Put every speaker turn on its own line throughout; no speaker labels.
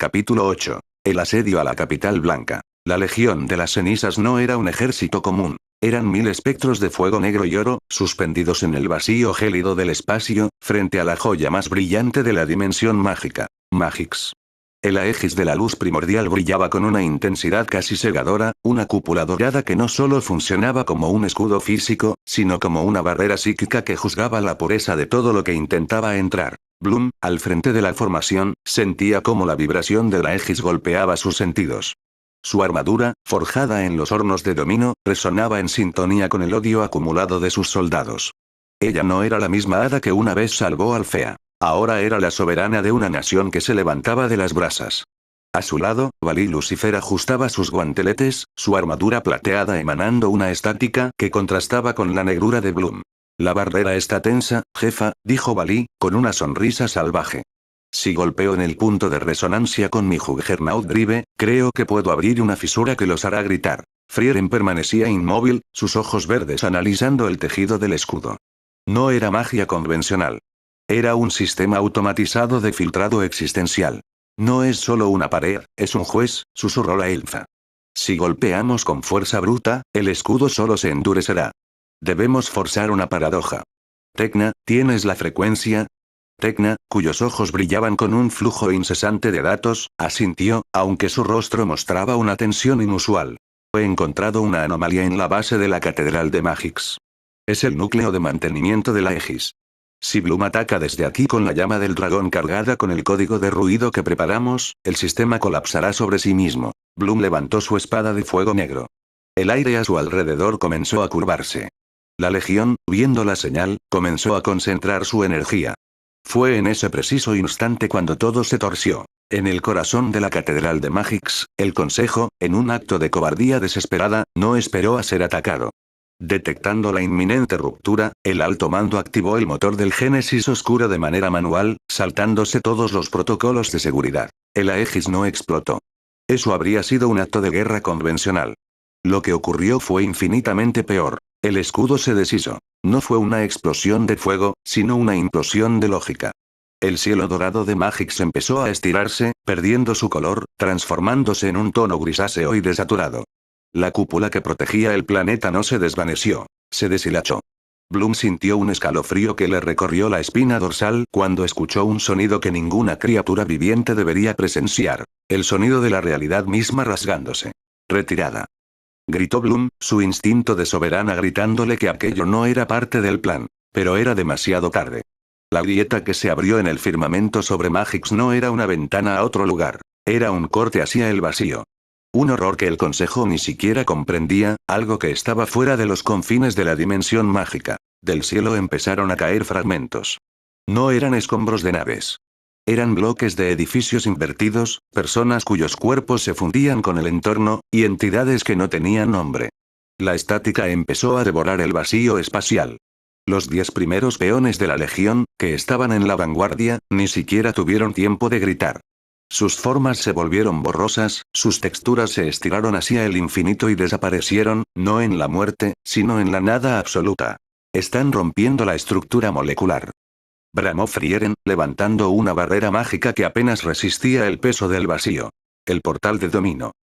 Capítulo 8. El asedio a la capital blanca. La Legión de las Cenizas no era un ejército común. Eran 1000 espectros de fuego negro y oro, suspendidos en el vacío gélido del espacio, frente a la joya más brillante de la dimensión mágica, Magix. El aegis de la luz primordial brillaba con una intensidad casi cegadora, una cúpula dorada que no solo funcionaba como un escudo físico, sino como una barrera psíquica que juzgaba la pureza de todo lo que intentaba entrar. Bloom, al frente de la formación, sentía cómo la vibración del aegis golpeaba sus sentidos. Su armadura, forjada en los hornos de Domino, resonaba en sintonía con el odio acumulado de sus soldados. Ella no era la misma hada que una vez salvó a Alfea. Ahora era la soberana de una nación que se levantaba de las brasas. A su lado, Valí Lucifer ajustaba sus guanteletes, su armadura plateada emanando una estática que contrastaba con la negrura de Bloom. La barrera está tensa, jefa, dijo Valí, con una sonrisa salvaje. Si golpeo en el punto de resonancia con mi Juggernaut Drive, creo que puedo abrir una fisura que los hará gritar. Frieren permanecía inmóvil, sus ojos verdes analizando el tejido del escudo. No era magia convencional. Era un sistema automatizado de filtrado existencial. No es solo una pared, es un juez, susurró la elfa. Si golpeamos con fuerza bruta, el escudo solo se endurecerá. Debemos forzar una paradoja. Tecna, ¿tienes la frecuencia? Tecna, cuyos ojos brillaban con un flujo incesante de datos, asintió, aunque su rostro mostraba una tensión inusual. He encontrado una anomalía en la base de la catedral de Magix. Es el núcleo de mantenimiento de la Aegis. Si Bloom ataca desde aquí con la llama del dragón cargada con el código de ruido que preparamos, el sistema colapsará sobre sí mismo. Bloom levantó su espada de fuego negro. El aire a su alrededor comenzó a curvarse. La Legión, viendo la señal, comenzó a concentrar su energía. Fue en ese preciso instante cuando todo se torció. En el corazón de la catedral de Magix, el consejo, en un acto de cobardía desesperada, no esperó a ser atacado. Detectando la inminente ruptura, el alto mando activó el motor del Génesis oscuro de manera manual, saltándose todos los protocolos de seguridad. El Aegis no explotó. Eso habría sido un acto de guerra convencional. Lo que ocurrió fue infinitamente peor. El escudo se deshizo. No fue una explosión de fuego, sino una implosión de lógica. El cielo dorado de Magix empezó a estirarse, perdiendo su color, transformándose en un tono grisáceo y desaturado. La cúpula que protegía el planeta no se desvaneció, se deshilachó. Bloom sintió un escalofrío que le recorrió la espina dorsal cuando escuchó un sonido que ninguna criatura viviente debería presenciar, el sonido de la realidad misma rasgándose. Retirada. Gritó Bloom, su instinto de soberana gritándole que aquello no era parte del plan. Pero era demasiado tarde. La grieta que se abrió en el firmamento sobre Magix no era una ventana a otro lugar. Era un corte hacia el vacío. Un horror que el consejo ni siquiera comprendía, algo que estaba fuera de los confines de la dimensión mágica. Del cielo empezaron a caer fragmentos. No eran escombros de naves. Eran bloques de edificios invertidos, personas cuyos cuerpos se fundían con el entorno, y entidades que no tenían nombre. La estática empezó a devorar el vacío espacial. Los 10 primeros peones de la Legión, que estaban en la vanguardia, ni siquiera tuvieron tiempo de gritar. Sus formas se volvieron borrosas, sus texturas se estiraron hacia el infinito y desaparecieron, no en la muerte, sino en la nada absoluta. Están rompiendo la estructura molecular. Bramó Frieren, levantando una barrera mágica que apenas resistía el peso del vacío. El portal de Domino.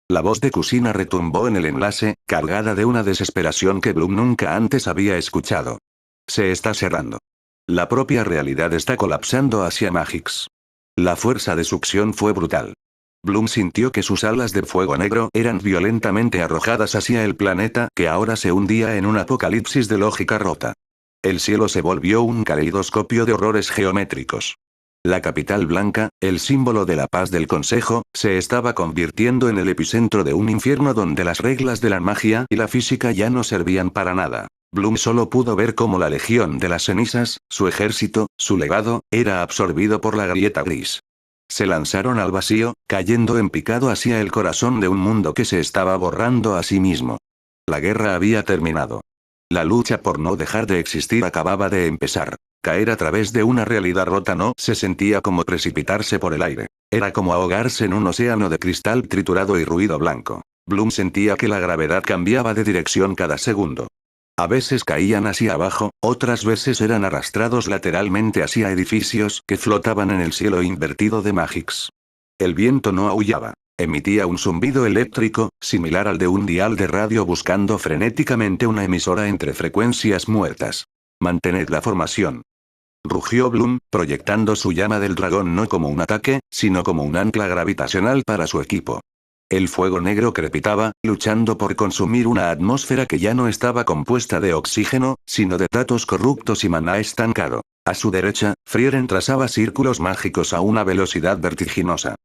La voz de Kusina retumbó en el enlace, cargada de una desesperación que Bloom nunca antes había escuchado. Se está cerrando. La propia realidad está colapsando hacia Magix. La fuerza de succión fue brutal. Bloom sintió que sus alas de fuego negro eran violentamente arrojadas hacia el planeta que ahora se hundía en un apocalipsis de lógica rota. El cielo se volvió un caleidoscopio de horrores geométricos. La capital blanca, el símbolo de la paz del consejo, se estaba convirtiendo en el epicentro de un infierno donde las reglas de la magia y la física ya no servían para nada. Bloom solo pudo ver cómo la Legión de las Cenizas, su ejército, su legado, era absorbido por la grieta gris. Se lanzaron al vacío, cayendo en picado hacia el corazón de un mundo que se estaba borrando a sí mismo. La guerra había terminado. La lucha por no dejar de existir acababa de empezar. Caer a través de una realidad rota no se sentía como precipitarse por el aire. Era como ahogarse en un océano de cristal triturado y ruido blanco. Bloom sentía que la gravedad cambiaba de dirección cada segundo. A veces caían hacia abajo, otras veces eran arrastrados lateralmente hacia edificios que flotaban en el cielo invertido de Magix. El viento no aullaba. Emitía un zumbido eléctrico, similar al de un dial de radio buscando frenéticamente una emisora entre frecuencias muertas. Mantened la formación. Rugió Bloom, proyectando su llama del dragón no como un ataque, sino como un ancla gravitacional para su equipo. El fuego negro crepitaba, luchando por consumir una atmósfera que ya no estaba compuesta de oxígeno, sino de datos corruptos y maná estancado. A su derecha, Frieren trazaba círculos mágicos a una velocidad vertiginosa.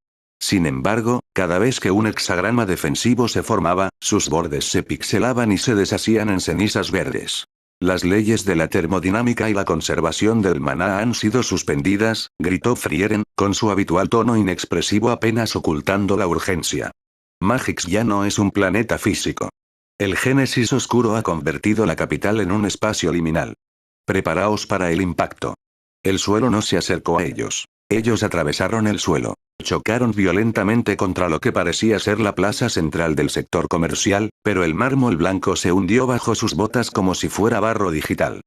Sin embargo, cada vez que un hexagrama defensivo se formaba, sus bordes se pixelaban y se deshacían en cenizas verdes. Las leyes de la termodinámica y la conservación del maná han sido suspendidas, gritó Frieren, con su habitual tono inexpresivo apenas ocultando la urgencia. Magix ya no es un planeta físico. El Génesis Oscuro ha convertido la capital en un espacio liminal. Preparaos para el impacto. El suelo no se acercó a ellos. Ellos atravesaron el suelo. Chocaron violentamente contra lo que parecía ser la plaza central del sector comercial, pero el mármol blanco se hundió bajo sus botas como si fuera barro digital.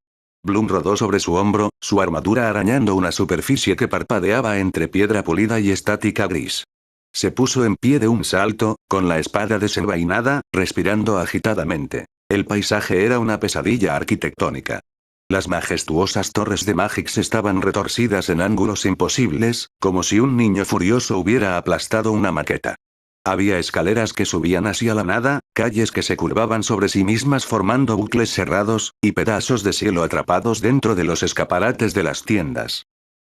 Bloom rodó sobre su hombro, su armadura arañando una superficie que parpadeaba entre piedra pulida y estática gris. Se puso en pie de un salto, con la espada desenvainada, respirando agitadamente. El paisaje era una pesadilla arquitectónica. Las majestuosas torres de Magix estaban retorcidas en ángulos imposibles, como si un niño furioso hubiera aplastado una maqueta. Había escaleras que subían hacia la nada, calles que se curvaban sobre sí mismas formando bucles cerrados, y pedazos de cielo atrapados dentro de los escaparates de las tiendas.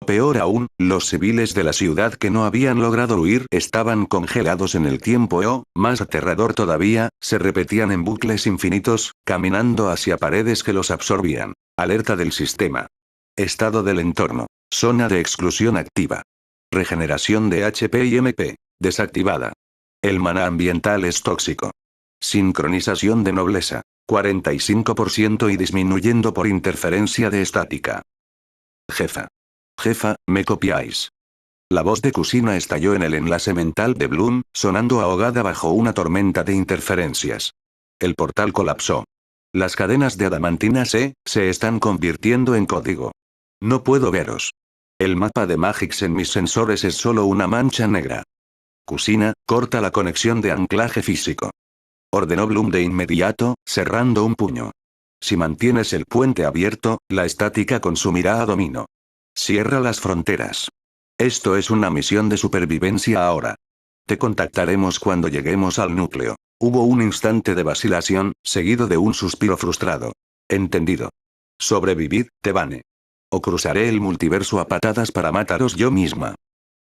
Peor aún, los civiles de la ciudad que no habían logrado huir estaban congelados en el tiempo o, más aterrador todavía, se repetían en bucles infinitos, caminando hacia paredes que los absorbían. Alerta del sistema. Estado del entorno. Zona de exclusión activa. Regeneración de HP y MP. Desactivada. El maná ambiental es tóxico. Sincronización de nobleza. 45% y disminuyendo por interferencia de estática. Jefa. Jefa, ¿me copiáis? La voz de Kusina estalló en el enlace mental de Bloom, sonando ahogada bajo una tormenta de interferencias. El portal colapsó. Las cadenas de adamantina se están convirtiendo en código. No puedo veros. El mapa de Magix en mis sensores es solo una mancha negra. Kusina, corta la conexión de anclaje físico. Ordenó Bloom de inmediato, cerrando un puño. Si mantienes el puente abierto, la estática consumirá a Domino. Cierra las fronteras. Esto es una misión de supervivencia ahora. Te contactaremos cuando lleguemos al núcleo. Hubo un instante de vacilación, seguido de un suspiro frustrado. Entendido. Sobrevivid, Tebane. O cruzaré el multiverso a patadas para mataros yo misma.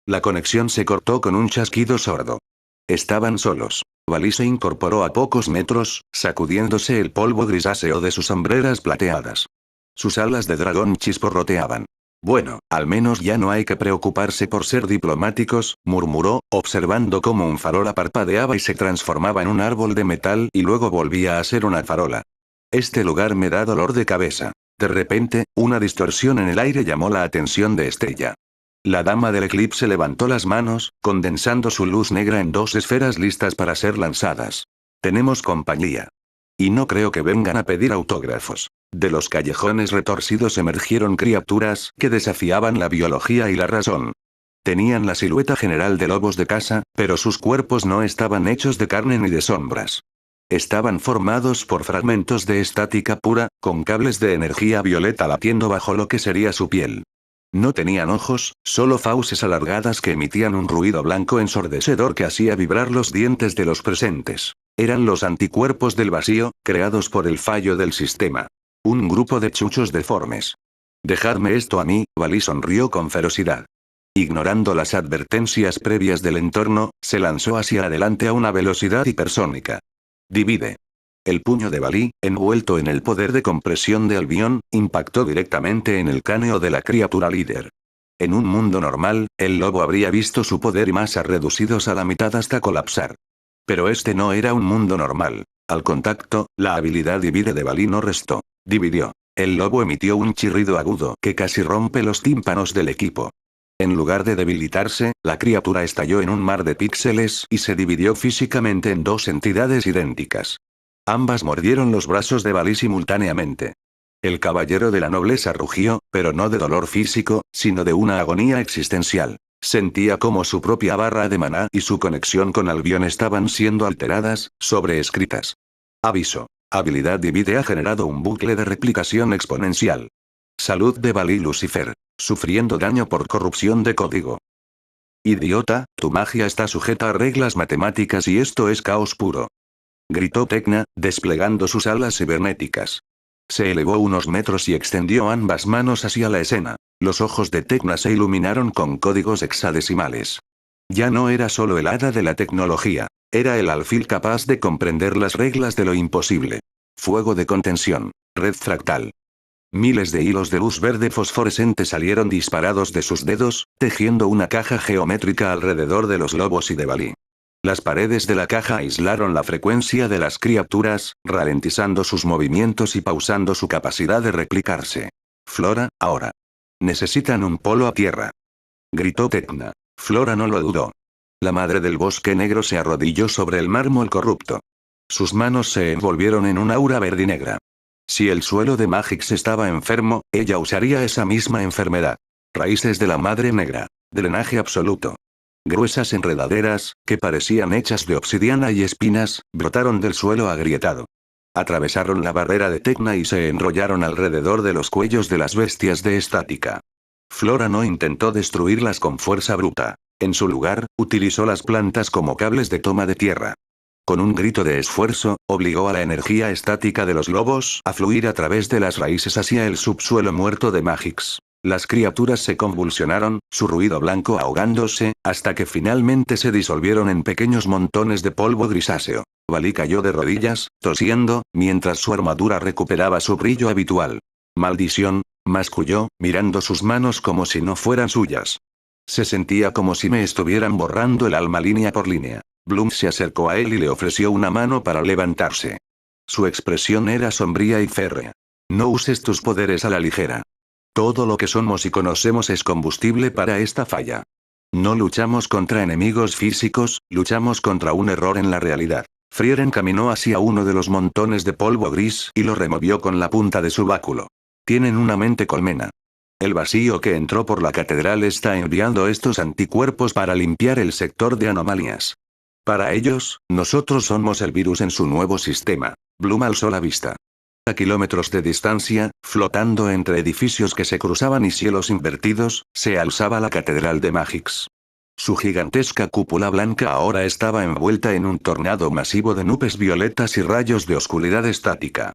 La conexión se cortó con un chasquido sordo. Estaban solos. Valí se incorporó a pocos metros, sacudiéndose el polvo grisáceo de sus sombreras plateadas. Sus alas de dragón chisporroteaban. Bueno, al menos ya no hay que preocuparse por ser diplomáticos, murmuró, observando cómo un farola parpadeaba y se transformaba en un árbol de metal y luego volvía a ser una farola. Este lugar me da dolor de cabeza. De repente, una distorsión en el aire llamó la atención de Estella. La dama del eclipse levantó las manos, condensando su luz negra en dos esferas listas para ser lanzadas. Tenemos compañía. Y no creo que vengan a pedir autógrafos. De los callejones retorcidos emergieron criaturas que desafiaban la biología y la razón. Tenían la silueta general de lobos de caza, pero sus cuerpos no estaban hechos de carne ni de sombras. Estaban formados por fragmentos de estática pura, con cables de energía violeta latiendo bajo lo que sería su piel. No tenían ojos, solo fauces alargadas que emitían un ruido blanco ensordecedor que hacía vibrar los dientes de los presentes. Eran los anticuerpos del vacío, creados por el fallo del sistema. Un grupo de chuchos deformes. Dejadme esto a mí, Valí sonrió con ferocidad. Ignorando las advertencias previas del entorno, se lanzó hacia adelante a una velocidad hipersónica. Divide. El puño de Valí, envuelto en el poder de compresión de Albión, impactó directamente en el cráneo de la criatura líder. En un mundo normal, el lobo habría visto su poder y masa reducidos a la mitad hasta colapsar. Pero este no era un mundo normal. Al contacto, la habilidad divide de Valí no restó. Dividió. El lobo emitió un chirrido agudo que casi rompe los tímpanos del equipo. En lugar de debilitarse, la criatura estalló en un mar de píxeles y se dividió físicamente en dos entidades idénticas. Ambas mordieron los brazos de Valí simultáneamente. El caballero de la nobleza rugió, pero no de dolor físico, sino de una agonía existencial. Sentía como su propia barra de maná y su conexión con Albion estaban siendo alteradas, sobreescritas. Aviso. Habilidad divide ha generado un bucle de replicación exponencial. Salud de Valí Lucifer. Sufriendo daño por corrupción de código. Idiota, tu magia está sujeta a reglas matemáticas y esto es caos puro. Gritó Tecna, desplegando sus alas cibernéticas. Se elevó unos metros y extendió ambas manos hacia la escena. Los ojos de Tecna se iluminaron con códigos hexadecimales. Ya no era solo el hada de la tecnología, era el alfil capaz de comprender las reglas de lo imposible. Fuego de contención. Red fractal. Miles de hilos de luz verde fosforescente salieron disparados de sus dedos, tejiendo una caja geométrica alrededor de los lobos y de Valí. Las paredes de la caja aislaron la frecuencia de las criaturas, ralentizando sus movimientos y pausando su capacidad de replicarse. Flora, ahora. Necesitan un polo a tierra. Gritó Tecna. Flora no lo dudó. La madre del bosque negro se arrodilló sobre el mármol corrupto. Sus manos se envolvieron en un aura verdinegra. Si el suelo de Magix estaba enfermo, ella usaría esa misma enfermedad. Raíces de la madre negra. Drenaje absoluto. Gruesas enredaderas, que parecían hechas de obsidiana y espinas, brotaron del suelo agrietado. Atravesaron la barrera de Tecna y se enrollaron alrededor de los cuellos de las bestias de estática. Flora no intentó destruirlas con fuerza bruta. En su lugar, utilizó las plantas como cables de toma de tierra. Con un grito de esfuerzo, obligó a la energía estática de los lobos a fluir a través de las raíces hacia el subsuelo muerto de Magix. Las criaturas se convulsionaron, su ruido blanco ahogándose, hasta que finalmente se disolvieron en pequeños montones de polvo grisáceo. Valí cayó de rodillas, tosiendo, mientras su armadura recuperaba su brillo habitual. Maldición, masculló, mirando sus manos como si no fueran suyas. Se sentía como si me estuvieran borrando el alma línea por línea. Bloom se acercó a él y le ofreció una mano para levantarse. Su expresión era sombría y férrea. No uses tus poderes a la ligera. Todo lo que somos y conocemos es combustible para esta falla. No luchamos contra enemigos físicos, luchamos contra un error en la realidad. Frieren caminó hacia uno de los montones de polvo gris y lo removió con la punta de su báculo. Tienen una mente colmena. El vacío que entró por la catedral está enviando estos anticuerpos para limpiar el sector de anomalías. Para ellos, nosotros somos el virus en su nuevo sistema. Bloom alzó la vista. A kilómetros de distancia, flotando entre edificios que se cruzaban y cielos invertidos, se alzaba la catedral de Magix. Su gigantesca cúpula blanca ahora estaba envuelta en un tornado masivo de nubes violetas y rayos de oscuridad estática.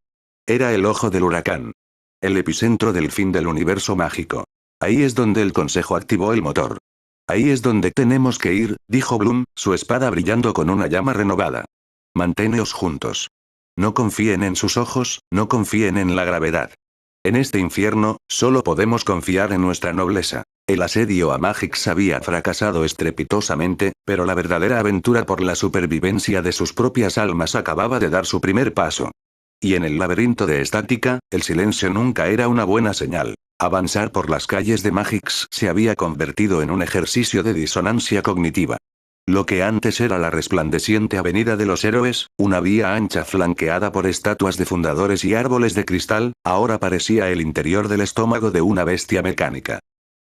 Era el ojo del huracán. El epicentro del fin del universo mágico. Ahí es donde el consejo activó el motor. Ahí es donde tenemos que ir, dijo Bloom, su espada brillando con una llama renovada. Manténeos juntos. No confíen en sus ojos, no confíen en la gravedad. En este infierno, solo podemos confiar en nuestra nobleza. El asedio a Magix había fracasado estrepitosamente, pero la verdadera aventura por la supervivencia de sus propias almas acababa de dar su primer paso. Y en el laberinto de estática, el silencio nunca era una buena señal. Avanzar por las calles de Magix se había convertido en un ejercicio de disonancia cognitiva. Lo que antes era la resplandeciente avenida de los héroes, una vía ancha flanqueada por estatuas de fundadores y árboles de cristal, ahora parecía el interior del estómago de una bestia mecánica.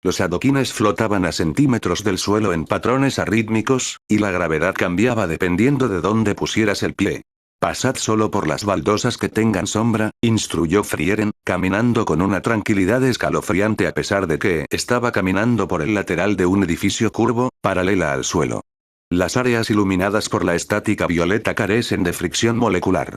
Los adoquines flotaban a centímetros del suelo en patrones arrítmicos, y la gravedad cambiaba dependiendo de dónde pusieras el pie. Pasad solo por las baldosas que tengan sombra, instruyó Frieren, caminando con una tranquilidad escalofriante a pesar de que estaba caminando por el lateral de un edificio curvo, paralela al suelo. Las áreas iluminadas por la estática violeta carecen de fricción molecular.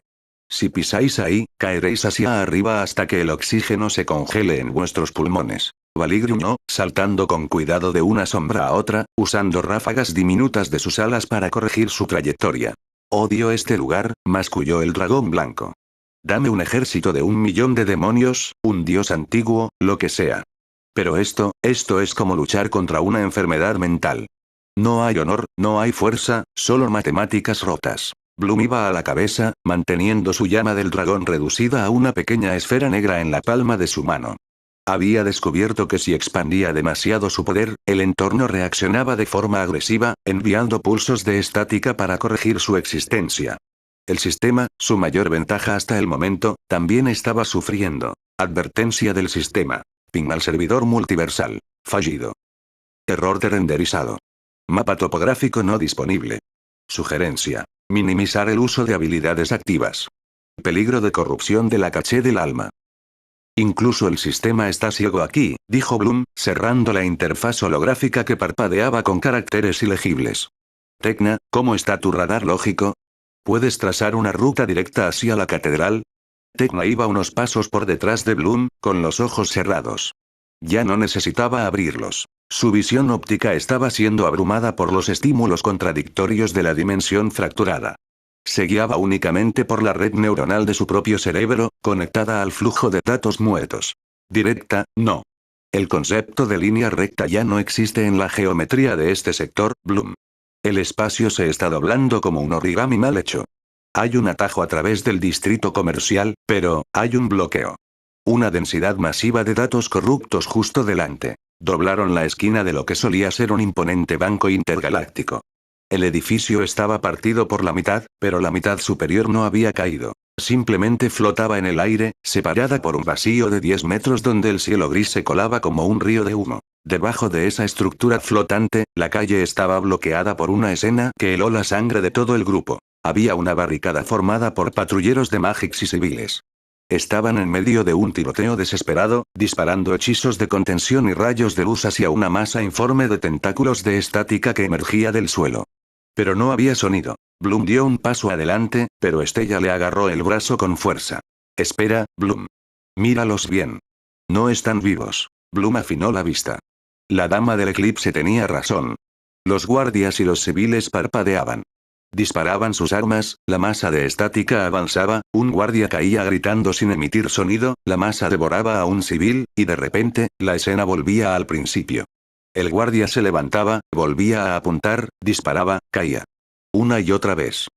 Si pisáis ahí, caeréis hacia arriba hasta que el oxígeno se congele en vuestros pulmones. Valí gruñó, saltando con cuidado de una sombra a otra, usando ráfagas diminutas de sus alas para corregir su trayectoria. Odio este lugar, masculló el dragón blanco. Dame un ejército de 1.000.000 de demonios, un dios antiguo, lo que sea. Pero esto es como luchar contra una enfermedad mental. No hay honor, no hay fuerza, solo matemáticas rotas. Bloom iba a la cabeza, manteniendo su llama del dragón reducida a una pequeña esfera negra en la palma de su mano. Había descubierto que si expandía demasiado su poder, el entorno reaccionaba de forma agresiva, enviando pulsos de estática para corregir su existencia. El sistema, su mayor ventaja hasta el momento, también estaba sufriendo. Advertencia del sistema. Ping al servidor multiversal. Fallido. Error de renderizado. Mapa topográfico no disponible. Sugerencia. Minimizar el uso de habilidades activas. Peligro de corrupción de la caché del alma. Incluso el sistema está ciego aquí, dijo Bloom, cerrando la interfaz holográfica que parpadeaba con caracteres ilegibles. Tecna, ¿cómo está tu radar lógico? ¿Puedes trazar una ruta directa hacia la catedral? Tecna iba unos pasos por detrás de Bloom, con los ojos cerrados. Ya no necesitaba abrirlos. Su visión óptica estaba siendo abrumada por los estímulos contradictorios de la dimensión fracturada. Se guiaba únicamente por la red neuronal de su propio cerebro, conectada al flujo de datos muertos. Directa, no. El concepto de línea recta ya no existe en la geometría de este sector, Bloom. El espacio se está doblando como un origami mal hecho. Hay un atajo a través del distrito comercial, pero, hay un bloqueo. Una densidad masiva de datos corruptos justo delante. Doblaron la esquina de lo que solía ser un imponente banco intergaláctico. El edificio estaba partido por la mitad, pero la mitad superior no había caído. Simplemente flotaba en el aire, separada por un vacío de 10 metros donde el cielo gris se colaba como un río de humo. Debajo de esa estructura flotante, la calle estaba bloqueada por una escena que heló la sangre de todo el grupo. Había una barricada formada por patrulleros de Magix y civiles. Estaban en medio de un tiroteo desesperado, disparando hechizos de contención y rayos de luz hacia una masa informe de tentáculos de estática que emergía del suelo. Pero no había sonido. Bloom dio un paso adelante, pero Estella le agarró el brazo con fuerza. Espera, Bloom. Míralos bien. No están vivos. Bloom afinó la vista. La dama del eclipse tenía razón. Los guardias y los civiles parpadeaban. Disparaban sus armas, la masa de estática avanzaba, un guardia caía gritando sin emitir sonido, la masa devoraba a un civil, y de repente, la escena volvía al principio. El guardia se levantaba, volvía a apuntar, disparaba, caía. Una y otra vez.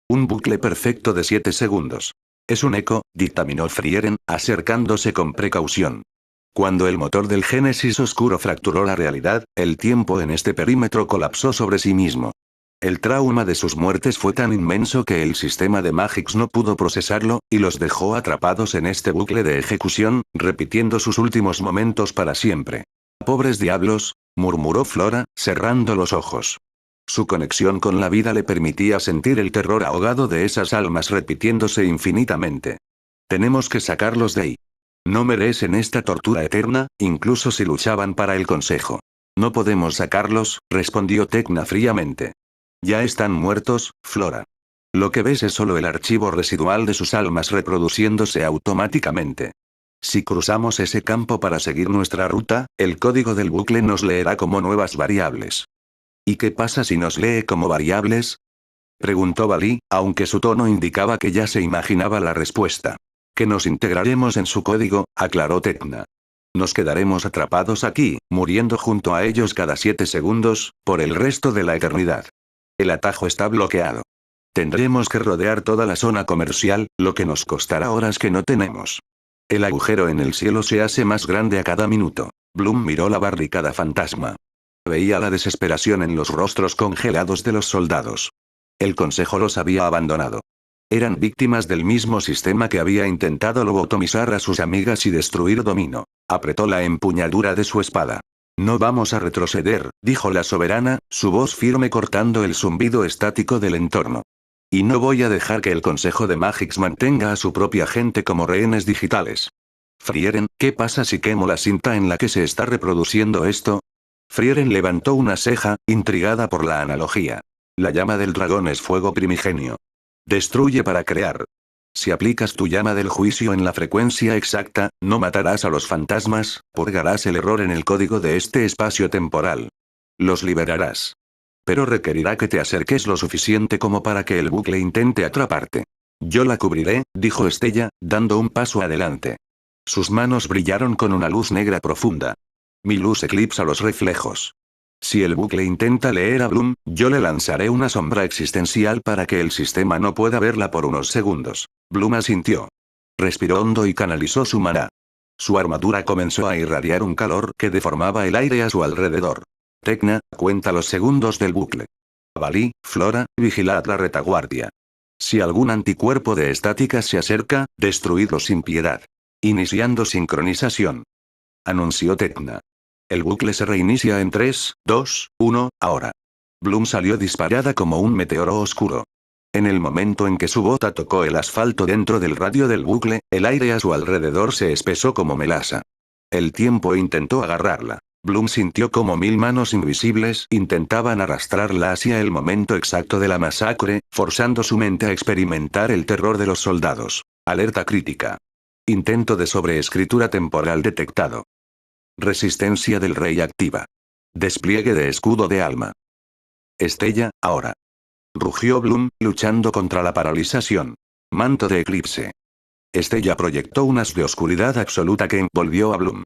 Un bucle perfecto de 7 segundos. Es un eco, dictaminó Frieren, acercándose con precaución. Cuando el motor del Génesis oscuro fracturó la realidad, el tiempo en este perímetro colapsó sobre sí mismo. El trauma de sus muertes fue tan inmenso que el sistema de Magix no pudo procesarlo, y los dejó atrapados en este bucle de ejecución, repitiendo sus últimos momentos para siempre. «Pobres diablos», murmuró Flora, cerrando los ojos. Su conexión con la vida le permitía sentir el terror ahogado de esas almas repitiéndose infinitamente. «Tenemos que sacarlos de ahí. No merecen esta tortura eterna, incluso si luchaban para el consejo». «No podemos sacarlos», respondió Tecna fríamente. «Ya están muertos, Flora. Lo que ves es solo el archivo residual de sus almas reproduciéndose automáticamente. Si cruzamos ese campo para seguir nuestra ruta, el código del bucle nos leerá como nuevas variables». «¿Y qué pasa si nos lee como variables?», preguntó Valí, aunque su tono indicaba que ya se imaginaba la respuesta. «Que nos integraremos en su código», aclaró Tecna. «Nos quedaremos atrapados aquí, muriendo junto a ellos cada 7 segundos, por el resto de la eternidad. El atajo está bloqueado. Tendremos que rodear toda la zona comercial, lo que nos costará horas que no tenemos. El agujero en el cielo se hace más grande a cada minuto». Bloom miró la barricada fantasma. Veía la desesperación en los rostros congelados de los soldados. El consejo los había abandonado. Eran víctimas del mismo sistema que había intentado lobotomizar a sus amigas y destruir Domino. Apretó la empuñadura de su espada. «No vamos a retroceder», dijo la soberana, su voz firme cortando el zumbido estático del entorno. «Y no voy a dejar que el Consejo de Magix mantenga a su propia gente como rehenes digitales». «Frieren, ¿qué pasa si quemo la cinta en la que se está reproduciendo esto?». Frieren levantó una ceja, intrigada por la analogía. «La llama del dragón es fuego primigenio. Destruye para crear. Si aplicas tu llama del juicio en la frecuencia exacta, no matarás a los fantasmas, purgarás el error en el código de este espacio temporal. Los liberarás. Pero requerirá que te acerques lo suficiente como para que el bucle intente atraparte. Yo la cubriré», dijo Estella, dando un paso adelante. Sus manos brillaron con una luz negra profunda. «Mi luz eclipsa los reflejos. Si el bucle intenta leer a Bloom, yo le lanzaré una sombra existencial para que el sistema no pueda verla por unos segundos». Bloom asintió. Respiró hondo y canalizó su maná. Su armadura comenzó a irradiar un calor que deformaba el aire a su alrededor. «Tecna, cuenta los segundos del bucle. Valí, Flora, vigilad la retaguardia. Si algún anticuerpo de estática se acerca, destruidlo sin piedad. Iniciando sincronización», anunció Tecna. El bucle se reinicia en 3, 2, 1, ahora. Bloom salió disparada como un meteoro oscuro. En el momento en que su bota tocó el asfalto dentro del radio del bucle, el aire a su alrededor se espesó como melaza. El tiempo intentó agarrarla. Bloom sintió como 1000 manos invisibles intentaban arrastrarla hacia el momento exacto de la masacre, forzando su mente a experimentar el terror de los soldados. Alerta crítica. Intento de sobreescritura temporal detectado. Resistencia del rey activa. Despliegue de escudo de alma. Estella, ahora. Rugió Bloom, luchando contra la paralización. Manto de eclipse. Estella proyectó un haz de oscuridad absoluta que envolvió a Bloom.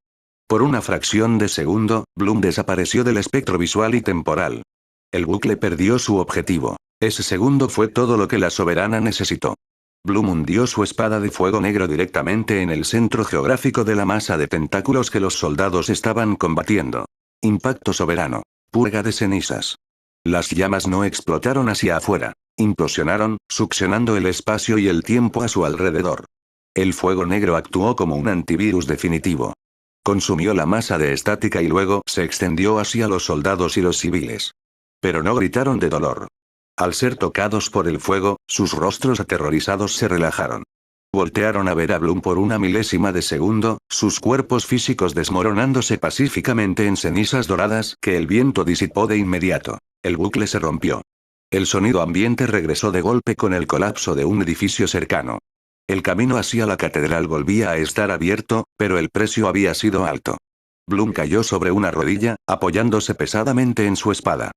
Por una fracción de segundo, Bloom desapareció del espectro visual y temporal. El bucle perdió su objetivo. Ese segundo fue todo lo que la soberana necesitó. Bloom hundió su espada de fuego negro directamente en el centro geográfico de la masa de tentáculos que los soldados estaban combatiendo. Impacto soberano. Purga de cenizas. Las llamas no explotaron hacia afuera. Implosionaron, succionando el espacio y el tiempo a su alrededor. El fuego negro actuó como un antivirus definitivo. Consumió la masa de estática y luego se extendió hacia los soldados y los civiles. Pero no gritaron de dolor. Al ser tocados por el fuego, sus rostros aterrorizados se relajaron. Voltearon a ver a Bloom por una milésima de segundo, sus cuerpos físicos desmoronándose pacíficamente en cenizas doradas que el viento disipó de inmediato. El bucle se rompió. El sonido ambiente regresó de golpe con el colapso de un edificio cercano. El camino hacia la catedral volvía a estar abierto, pero el precio había sido alto. Bloom cayó sobre una rodilla, apoyándose pesadamente en su espada.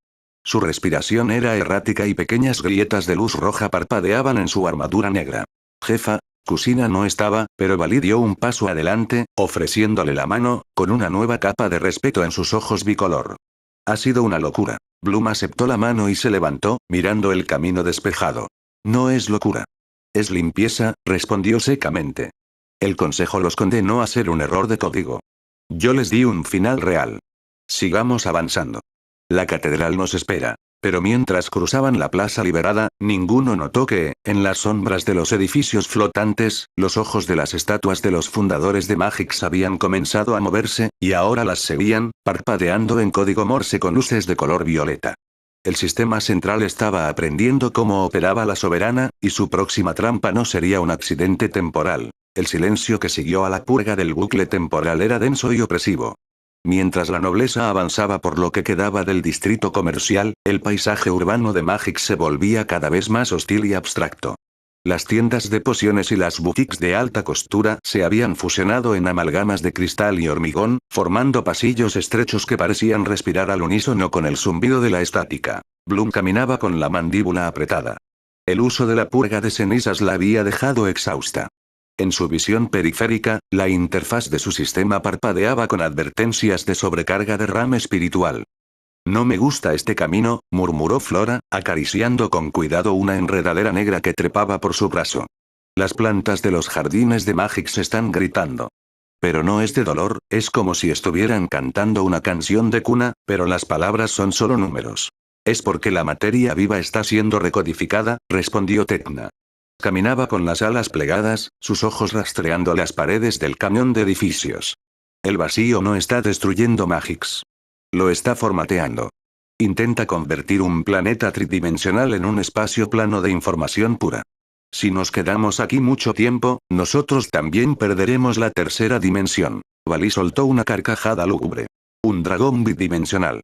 Su respiración era errática y pequeñas grietas de luz roja parpadeaban en su armadura negra. Jefa, Kusina no estaba, pero Vali dio un paso adelante, ofreciéndole la mano, con una nueva capa de respeto en sus ojos bicolor. Ha sido una locura. Bloom aceptó la mano y se levantó, mirando el camino despejado. No es locura. Es limpieza, respondió secamente. El consejo los condenó a ser un error de código. Yo les di un final real. Sigamos avanzando. La catedral nos espera. Pero mientras cruzaban la plaza liberada, ninguno notó que, en las sombras de los edificios flotantes, los ojos de las estatuas de los fundadores de Magix habían comenzado a moverse, y ahora las seguían, parpadeando en código Morse con luces de color violeta. El sistema central estaba aprendiendo cómo operaba la soberana, y su próxima trampa no sería un accidente temporal. El silencio que siguió a la purga del bucle temporal era denso y opresivo. Mientras la nobleza avanzaba por lo que quedaba del distrito comercial, el paisaje urbano de Magix se volvía cada vez más hostil y abstracto. Las tiendas de pociones y las boutiques de alta costura se habían fusionado en amalgamas de cristal y hormigón, formando pasillos estrechos que parecían respirar al unísono con el zumbido de la estática. Bloom caminaba con la mandíbula apretada. El uso de la purga de cenizas la había dejado exhausta. En su visión periférica, la interfaz de su sistema parpadeaba con advertencias de sobrecarga de RAM espiritual. No me gusta este camino, murmuró Flora, acariciando con cuidado una enredadera negra que trepaba por su brazo. Las plantas de los jardines de Magix están gritando. Pero no es de dolor, es como si estuvieran cantando una canción de cuna, pero las palabras son solo números. Es porque la materia viva está siendo recodificada, respondió Tecna. Caminaba con las alas plegadas, sus ojos rastreando las paredes del camión de edificios. El vacío no está destruyendo Magix. Lo está formateando. Intenta convertir un planeta tridimensional en un espacio plano de información pura. Si nos quedamos aquí mucho tiempo, nosotros también perderemos la tercera dimensión. Vali soltó una carcajada lúgubre. Un dragón bidimensional.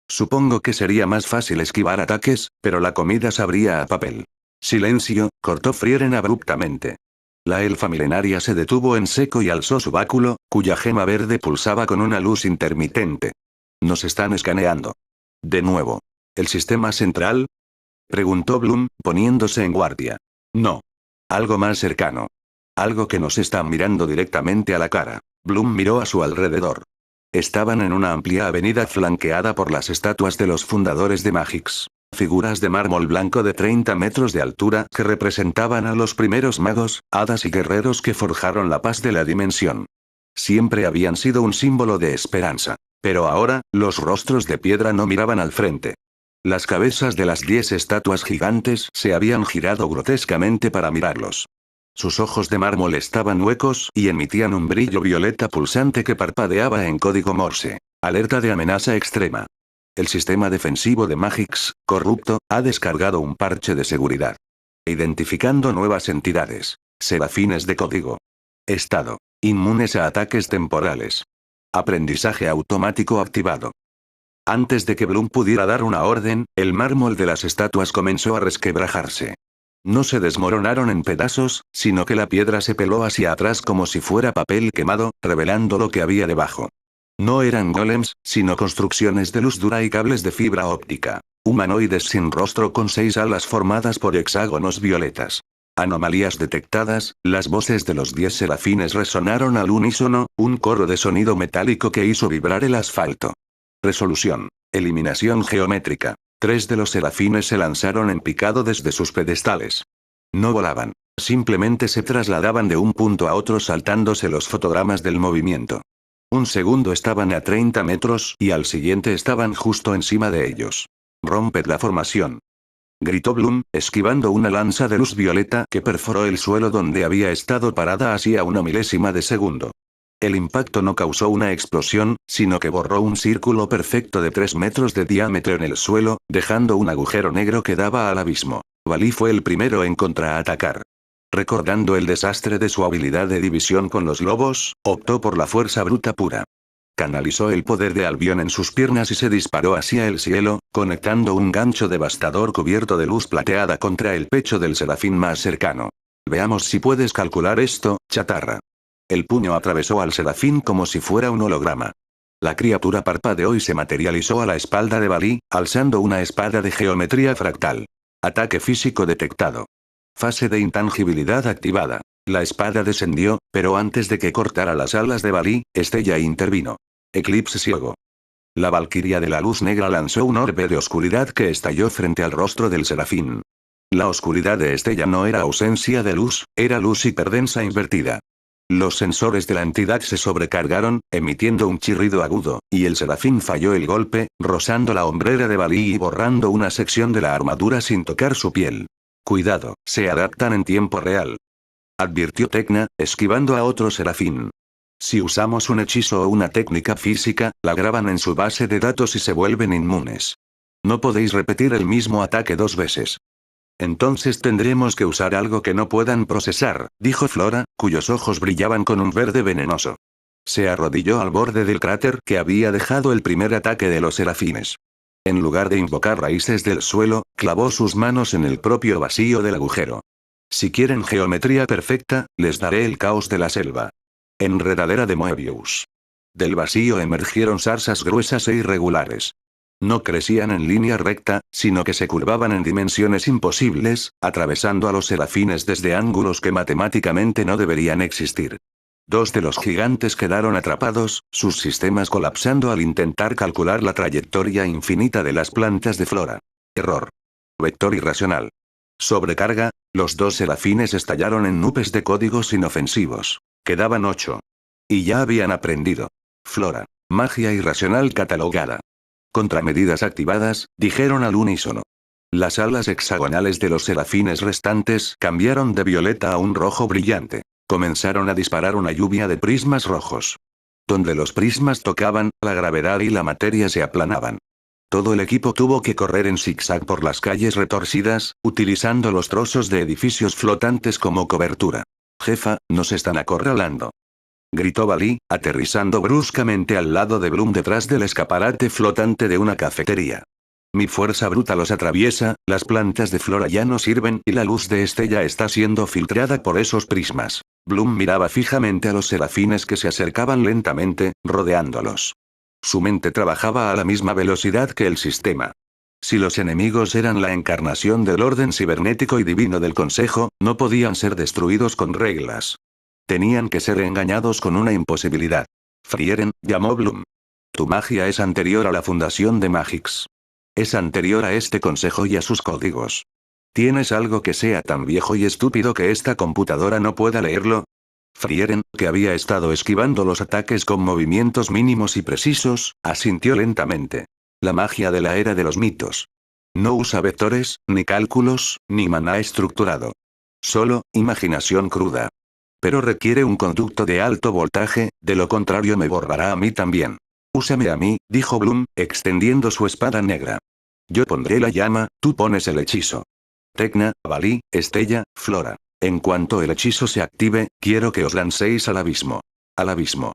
Supongo que sería más fácil esquivar ataques, pero la comida sabría a papel. Silencio, cortó Frieren abruptamente. La elfa milenaria se detuvo en seco y alzó su báculo, cuya gema verde pulsaba con una luz intermitente. Nos están escaneando. De nuevo. ¿El sistema central? Preguntó Bloom, poniéndose en guardia. No. Algo más cercano. Algo que nos está mirando directamente a la cara. Bloom miró a su alrededor. Estaban en una amplia avenida flanqueada por las estatuas de los fundadores de Magix. Figuras de mármol blanco de 30 metros de altura que representaban a los primeros magos, hadas y guerreros que forjaron la paz de la dimensión. Siempre habían sido un símbolo de esperanza. Pero ahora, los rostros de piedra no miraban al frente. Las cabezas de las 10 estatuas gigantes se habían girado grotescamente para mirarlos. Sus ojos de mármol estaban huecos y emitían un brillo violeta pulsante que parpadeaba en código Morse. Alerta de amenaza extrema. El sistema defensivo de Magix, corrupto, ha descargado un parche de seguridad. Identificando nuevas entidades. Serafines de código. Estado. Inmunes a ataques temporales. Aprendizaje automático activado. Antes de que Bloom pudiera dar una orden, el mármol de las estatuas comenzó a resquebrajarse. No se desmoronaron en pedazos, sino que la piedra se peló hacia atrás como si fuera papel quemado, revelando lo que había debajo. No eran golems, sino construcciones de luz dura y cables de fibra óptica. Humanoides sin rostro con 6 alas formadas por hexágonos violetas. Anomalías detectadas, las voces de los 10 serafines resonaron al unísono, un coro de sonido metálico que hizo vibrar el asfalto. Resolución. Eliminación geométrica. 3 de los serafines se lanzaron en picado desde sus pedestales. No volaban. Simplemente se trasladaban de un punto a otro saltándose los fotogramas del movimiento. Un segundo estaban a 30 metros y al siguiente estaban justo encima de ellos. «Romped la formación», gritó Bloom, esquivando una lanza de luz violeta que perforó el suelo donde había estado parada hacía una milésima de segundo. El impacto no causó una explosión, sino que borró un círculo perfecto de 3 metros de diámetro en el suelo, dejando un agujero negro que daba al abismo. Valí fue el primero en contraatacar. Recordando el desastre de su habilidad de división con los lobos, optó por la fuerza bruta pura. Canalizó el poder de Albion en sus piernas y se disparó hacia el cielo, conectando un gancho devastador cubierto de luz plateada contra el pecho del serafín más cercano. Veamos si puedes calcular esto, chatarra. El puño atravesó al serafín como si fuera un holograma. La criatura parpadeó y se materializó a la espalda de Valí, alzando una espada de geometría fractal. Ataque físico detectado. Fase de intangibilidad activada. La espada descendió, pero antes de que cortara las alas de Valí, Estella intervino. Eclipse ciego. La valquiria de la luz negra lanzó un orbe de oscuridad que estalló frente al rostro del serafín. La oscuridad de Estella no era ausencia de luz, era luz hiperdensa invertida. Los sensores de la entidad se sobrecargaron, emitiendo un chirrido agudo, y el serafín falló el golpe, rozando la hombrera de Valí y borrando una sección de la armadura sin tocar su piel. Cuidado, se adaptan en tiempo real, advirtió Tecna, esquivando a otro serafín. Si usamos un hechizo o una técnica física, la graban en su base de datos y se vuelven inmunes. No podéis repetir el mismo ataque 2 veces. Entonces tendremos que usar algo que no puedan procesar, dijo Flora, cuyos ojos brillaban con un verde venenoso. Se arrodilló al borde del cráter que había dejado el primer ataque de los serafines. En lugar de invocar raíces del suelo, clavó sus manos en el propio vacío del agujero. Si quieren geometría perfecta, les daré el caos de la selva. Enredadera de Moebius. Del vacío emergieron zarzas gruesas e irregulares. No crecían en línea recta, sino que se curvaban en dimensiones imposibles, atravesando a los serafines desde ángulos que matemáticamente no deberían existir. 2 de los gigantes quedaron atrapados, sus sistemas colapsando al intentar calcular la trayectoria infinita de las plantas de Flora. Error. Vector irracional. Sobrecarga, los 2 serafines estallaron en nubes de códigos inofensivos. Quedaban 8. Y ya habían aprendido. Flora. Magia irracional catalogada. Contramedidas activadas, dijeron al unísono. Las alas hexagonales de los serafines restantes cambiaron de violeta a un rojo brillante. Comenzaron a disparar una lluvia de prismas rojos. Donde los prismas tocaban, la gravedad y la materia se aplanaban. Todo el equipo tuvo que correr en zigzag por las calles retorcidas, utilizando los trozos de edificios flotantes como cobertura. Jefa, nos están acorralando. Gritó Valí, aterrizando bruscamente al lado de Bloom detrás del escaparate flotante de una cafetería. Mi fuerza bruta los atraviesa, las plantas de Flora ya no sirven y la luz de Estella está siendo filtrada por esos prismas. Bloom miraba fijamente a los serafines que se acercaban lentamente, rodeándolos. Su mente trabajaba a la misma velocidad que el sistema. Si los enemigos eran la encarnación del orden cibernético y divino del Consejo, no podían ser destruidos con reglas. Tenían que ser engañados con una imposibilidad. Frieren, llamó Bloom. Tu magia es anterior a la fundación de Magix. Es anterior a este consejo y a sus códigos. ¿Tienes algo que sea tan viejo y estúpido que esta computadora no pueda leerlo? Frieren, que había estado esquivando los ataques con movimientos mínimos y precisos, asintió lentamente. La magia de la era de los mitos. No usa vectores, ni cálculos, ni maná estructurado. Solo, imaginación cruda. Pero requiere un conducto de alto voltaje, de lo contrario me borrará a mí también. Úsame a mí, dijo Bloom, extendiendo su espada negra. Yo pondré la llama, tú pones el hechizo. Tecna, Valí, Estella, Flora. En cuanto el hechizo se active, quiero que os lancéis al abismo. Al abismo.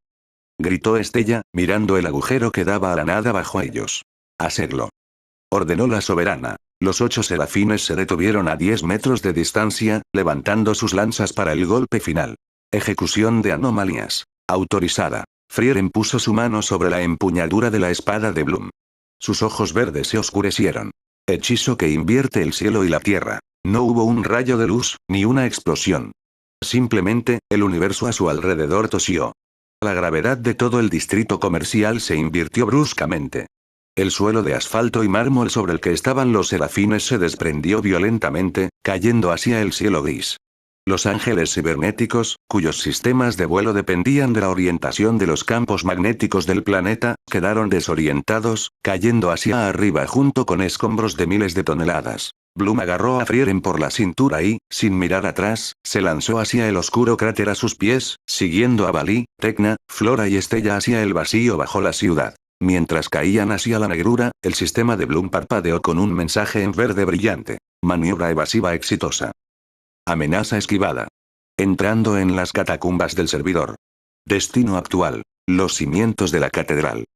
Gritó Estella, mirando el agujero que daba a la nada bajo ellos. Hacedlo. Ordenó la soberana. Los 8 serafines se detuvieron a 10 metros de distancia, levantando sus lanzas para el golpe final. Ejecución de anomalías. Autorizada. Frieren puso su mano sobre la empuñadura de la espada de Bloom. Sus ojos verdes se oscurecieron. Hechizo que invierte el cielo y la tierra. No hubo un rayo de luz, ni una explosión. Simplemente, el universo a su alrededor tosió. La gravedad de todo el distrito comercial se invirtió bruscamente. El suelo de asfalto y mármol sobre el que estaban los serafines se desprendió violentamente, cayendo hacia el cielo gris. Los ángeles cibernéticos, cuyos sistemas de vuelo dependían de la orientación de los campos magnéticos del planeta, quedaron desorientados, cayendo hacia arriba junto con escombros de miles de toneladas. Bloom agarró a Frieren por la cintura y, sin mirar atrás, se lanzó hacia el oscuro cráter a sus pies, siguiendo a Valí, Tecna, Flora y Estella hacia el vacío bajo la ciudad. Mientras caían hacia la negrura, el sistema de Bloom parpadeó con un mensaje en verde brillante. Maniobra evasiva exitosa. Amenaza esquivada. Entrando en las catacumbas del servidor. Destino actual. Los cimientos de la catedral.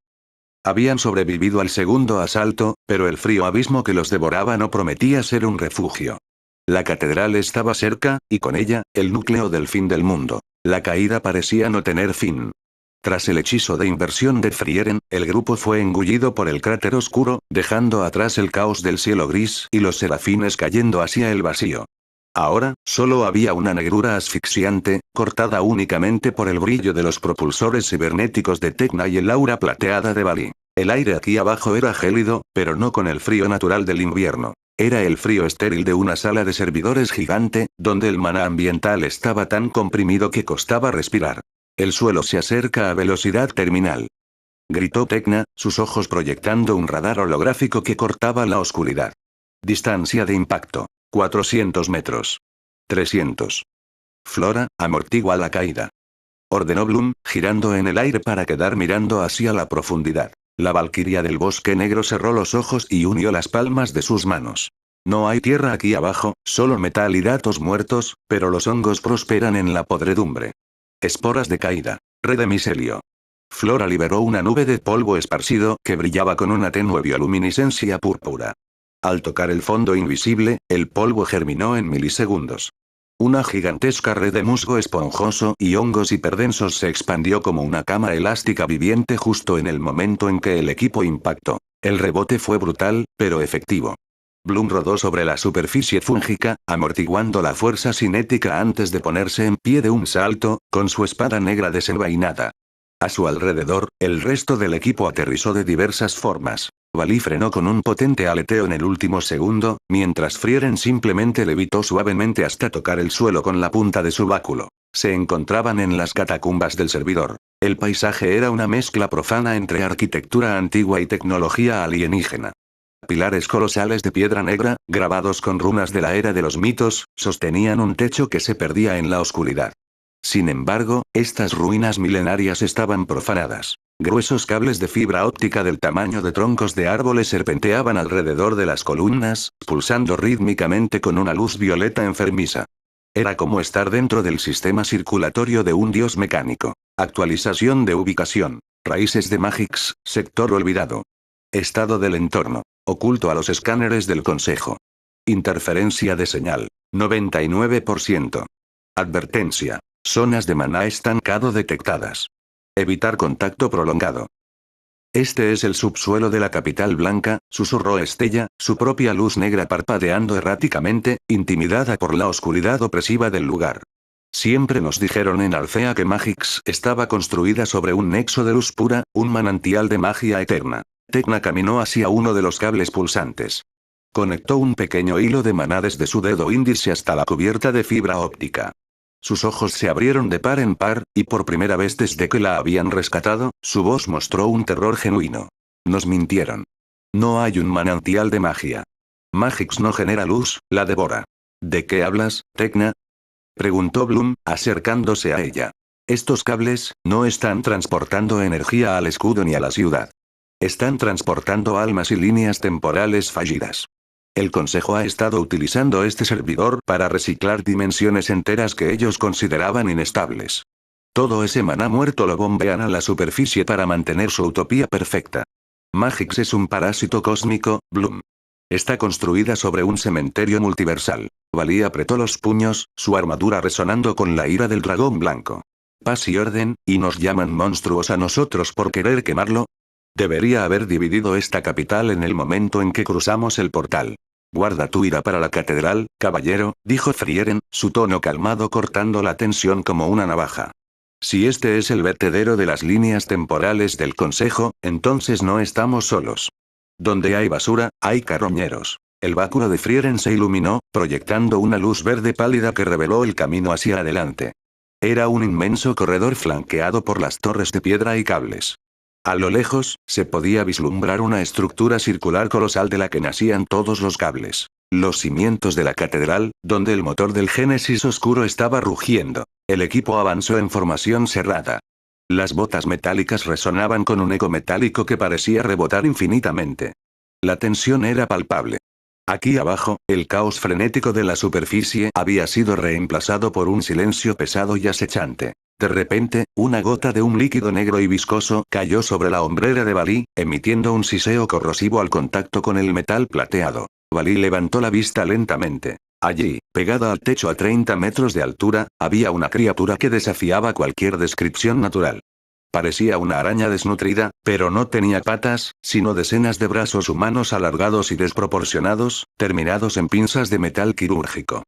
Habían sobrevivido al segundo asalto, pero el frío abismo que los devoraba no prometía ser un refugio. La catedral estaba cerca, y con ella, el núcleo del fin del mundo. La caída parecía no tener fin. Tras el hechizo de inversión de Frieren, el grupo fue engullido por el cráter oscuro, dejando atrás el caos del cielo gris y los serafines cayendo hacia el vacío. Ahora, solo había una negrura asfixiante, cortada únicamente por el brillo de los propulsores cibernéticos de Tecna y el aura plateada de Valí. El aire aquí abajo era gélido, pero no con el frío natural del invierno. Era el frío estéril de una sala de servidores gigante, donde el maná ambiental estaba tan comprimido que costaba respirar. El suelo se acerca a velocidad terminal. Gritó Tecna, sus ojos proyectando un radar holográfico que cortaba la oscuridad. Distancia de impacto. 400 metros. 300. Flora, amortigua la caída. Ordenó Bloom, girando en el aire para quedar mirando hacia la profundidad. La valquiria del bosque negro cerró los ojos y unió las palmas de sus manos. No hay tierra aquí abajo, solo metal y datos muertos, pero los hongos prosperan en la podredumbre. Esporas de caída. Red de micelio. Flora liberó una nube de polvo esparcido que brillaba con una tenue bioluminiscencia púrpura. Al tocar el fondo invisible, el polvo germinó en milisegundos. Una gigantesca red de musgo esponjoso y hongos hiperdensos se expandió como una cama elástica viviente justo en el momento en que el equipo impactó. El rebote fue brutal, pero efectivo. Bloom rodó sobre la superficie fúngica, amortiguando la fuerza cinética antes de ponerse en pie de un salto, con su espada negra desenvainada. A su alrededor, el resto del equipo aterrizó de diversas formas. Valí frenó con un potente aleteo en el último segundo, mientras Frieren simplemente levitó suavemente hasta tocar el suelo con la punta de su báculo. Se encontraban en las catacumbas del servidor. El paisaje era una mezcla profana entre arquitectura antigua y tecnología alienígena. Pilares colosales de piedra negra, grabados con runas de la era de los mitos, sostenían un techo que se perdía en la oscuridad. Sin embargo, estas ruinas milenarias estaban profanadas. Gruesos cables de fibra óptica del tamaño de troncos de árboles serpenteaban alrededor de las columnas, pulsando rítmicamente con una luz violeta enfermiza. Era como estar dentro del sistema circulatorio de un dios mecánico. Actualización de ubicación. Raíces de Magix, sector olvidado. Estado del entorno. Oculto a los escáneres del consejo. Interferencia de señal. 99%. Advertencia. Zonas de maná estancado detectadas. Evitar contacto prolongado. Este es el subsuelo de la capital blanca, susurró Estella, su propia luz negra parpadeando erráticamente, intimidada por la oscuridad opresiva del lugar. Siempre nos dijeron en Alcea que Magix estaba construida sobre un nexo de luz pura, un manantial de magia eterna. Tecna caminó hacia uno de los cables pulsantes. Conectó un pequeño hilo de maná desde su dedo índice hasta la cubierta de fibra óptica. Sus ojos se abrieron de par en par, y por primera vez desde que la habían rescatado, su voz mostró un terror genuino. Nos mintieron. No hay un manantial de magia. Magix no genera luz, la devora. ¿De qué hablas, Tecna? Preguntó Bloom, acercándose a ella. Estos cables, no están transportando energía al escudo ni a la ciudad. Están transportando almas y líneas temporales fallidas. El Consejo ha estado utilizando este servidor para reciclar dimensiones enteras que ellos consideraban inestables. Todo ese maná muerto lo bombean a la superficie para mantener su utopía perfecta. Magix es un parásito cósmico, Bloom. Está construida sobre un cementerio multiversal. Valí apretó los puños, su armadura resonando con la ira del dragón blanco. Paz y orden, ¿y nos llaman monstruos a nosotros por querer quemarlo? Debería haber dividido esta capital en el momento en que cruzamos el portal. Guarda tu ira para la catedral, caballero, dijo Frieren, su tono calmado cortando la tensión como una navaja. Si este es el vertedero de las líneas temporales del Consejo, entonces no estamos solos. Donde hay basura, hay carroñeros. El báculo de Frieren se iluminó, proyectando una luz verde pálida que reveló el camino hacia adelante. Era un inmenso corredor flanqueado por las torres de piedra y cables. A lo lejos, se podía vislumbrar una estructura circular colosal de la que nacían todos los cables. Los cimientos de la catedral, donde el motor del Génesis oscuro estaba rugiendo. El equipo avanzó en formación cerrada. Las botas metálicas resonaban con un eco metálico que parecía rebotar infinitamente. La tensión era palpable. Aquí abajo, el caos frenético de la superficie había sido reemplazado por un silencio pesado y acechante. De repente, una gota de un líquido negro y viscoso cayó sobre la hombrera de Valí, emitiendo un siseo corrosivo al contacto con el metal plateado. Valí levantó la vista lentamente. Allí, pegada al techo a 30 metros de altura, había una criatura que desafiaba cualquier descripción natural. Parecía una araña desnutrida, pero no tenía patas, sino decenas de brazos humanos alargados y desproporcionados, terminados en pinzas de metal quirúrgico.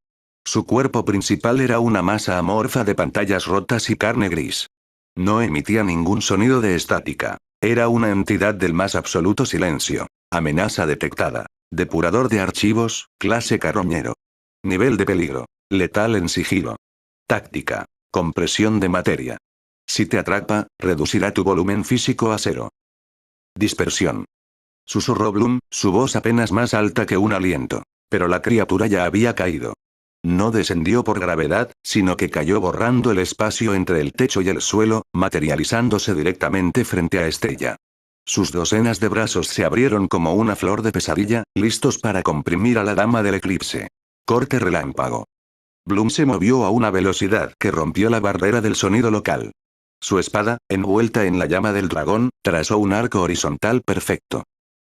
Su cuerpo principal era una masa amorfa de pantallas rotas y carne gris. No emitía ningún sonido de estática. Era una entidad del más absoluto silencio. Amenaza detectada. Depurador de archivos, clase carroñero. Nivel de peligro. Letal en sigilo. Táctica. Compresión de materia. Si te atrapa, reducirá tu volumen físico a 0. Dispersión. Susurró Bloom, su voz apenas más alta que un aliento. Pero la criatura ya había caído. No descendió por gravedad, sino que cayó borrando el espacio entre el techo y el suelo, materializándose directamente frente a Estella. Sus docenas de brazos se abrieron como una flor de pesadilla, listos para comprimir a la dama del eclipse. Corte relámpago. Bloom se movió a una velocidad que rompió la barrera del sonido local. Su espada, envuelta en la llama del dragón, trazó un arco horizontal perfecto.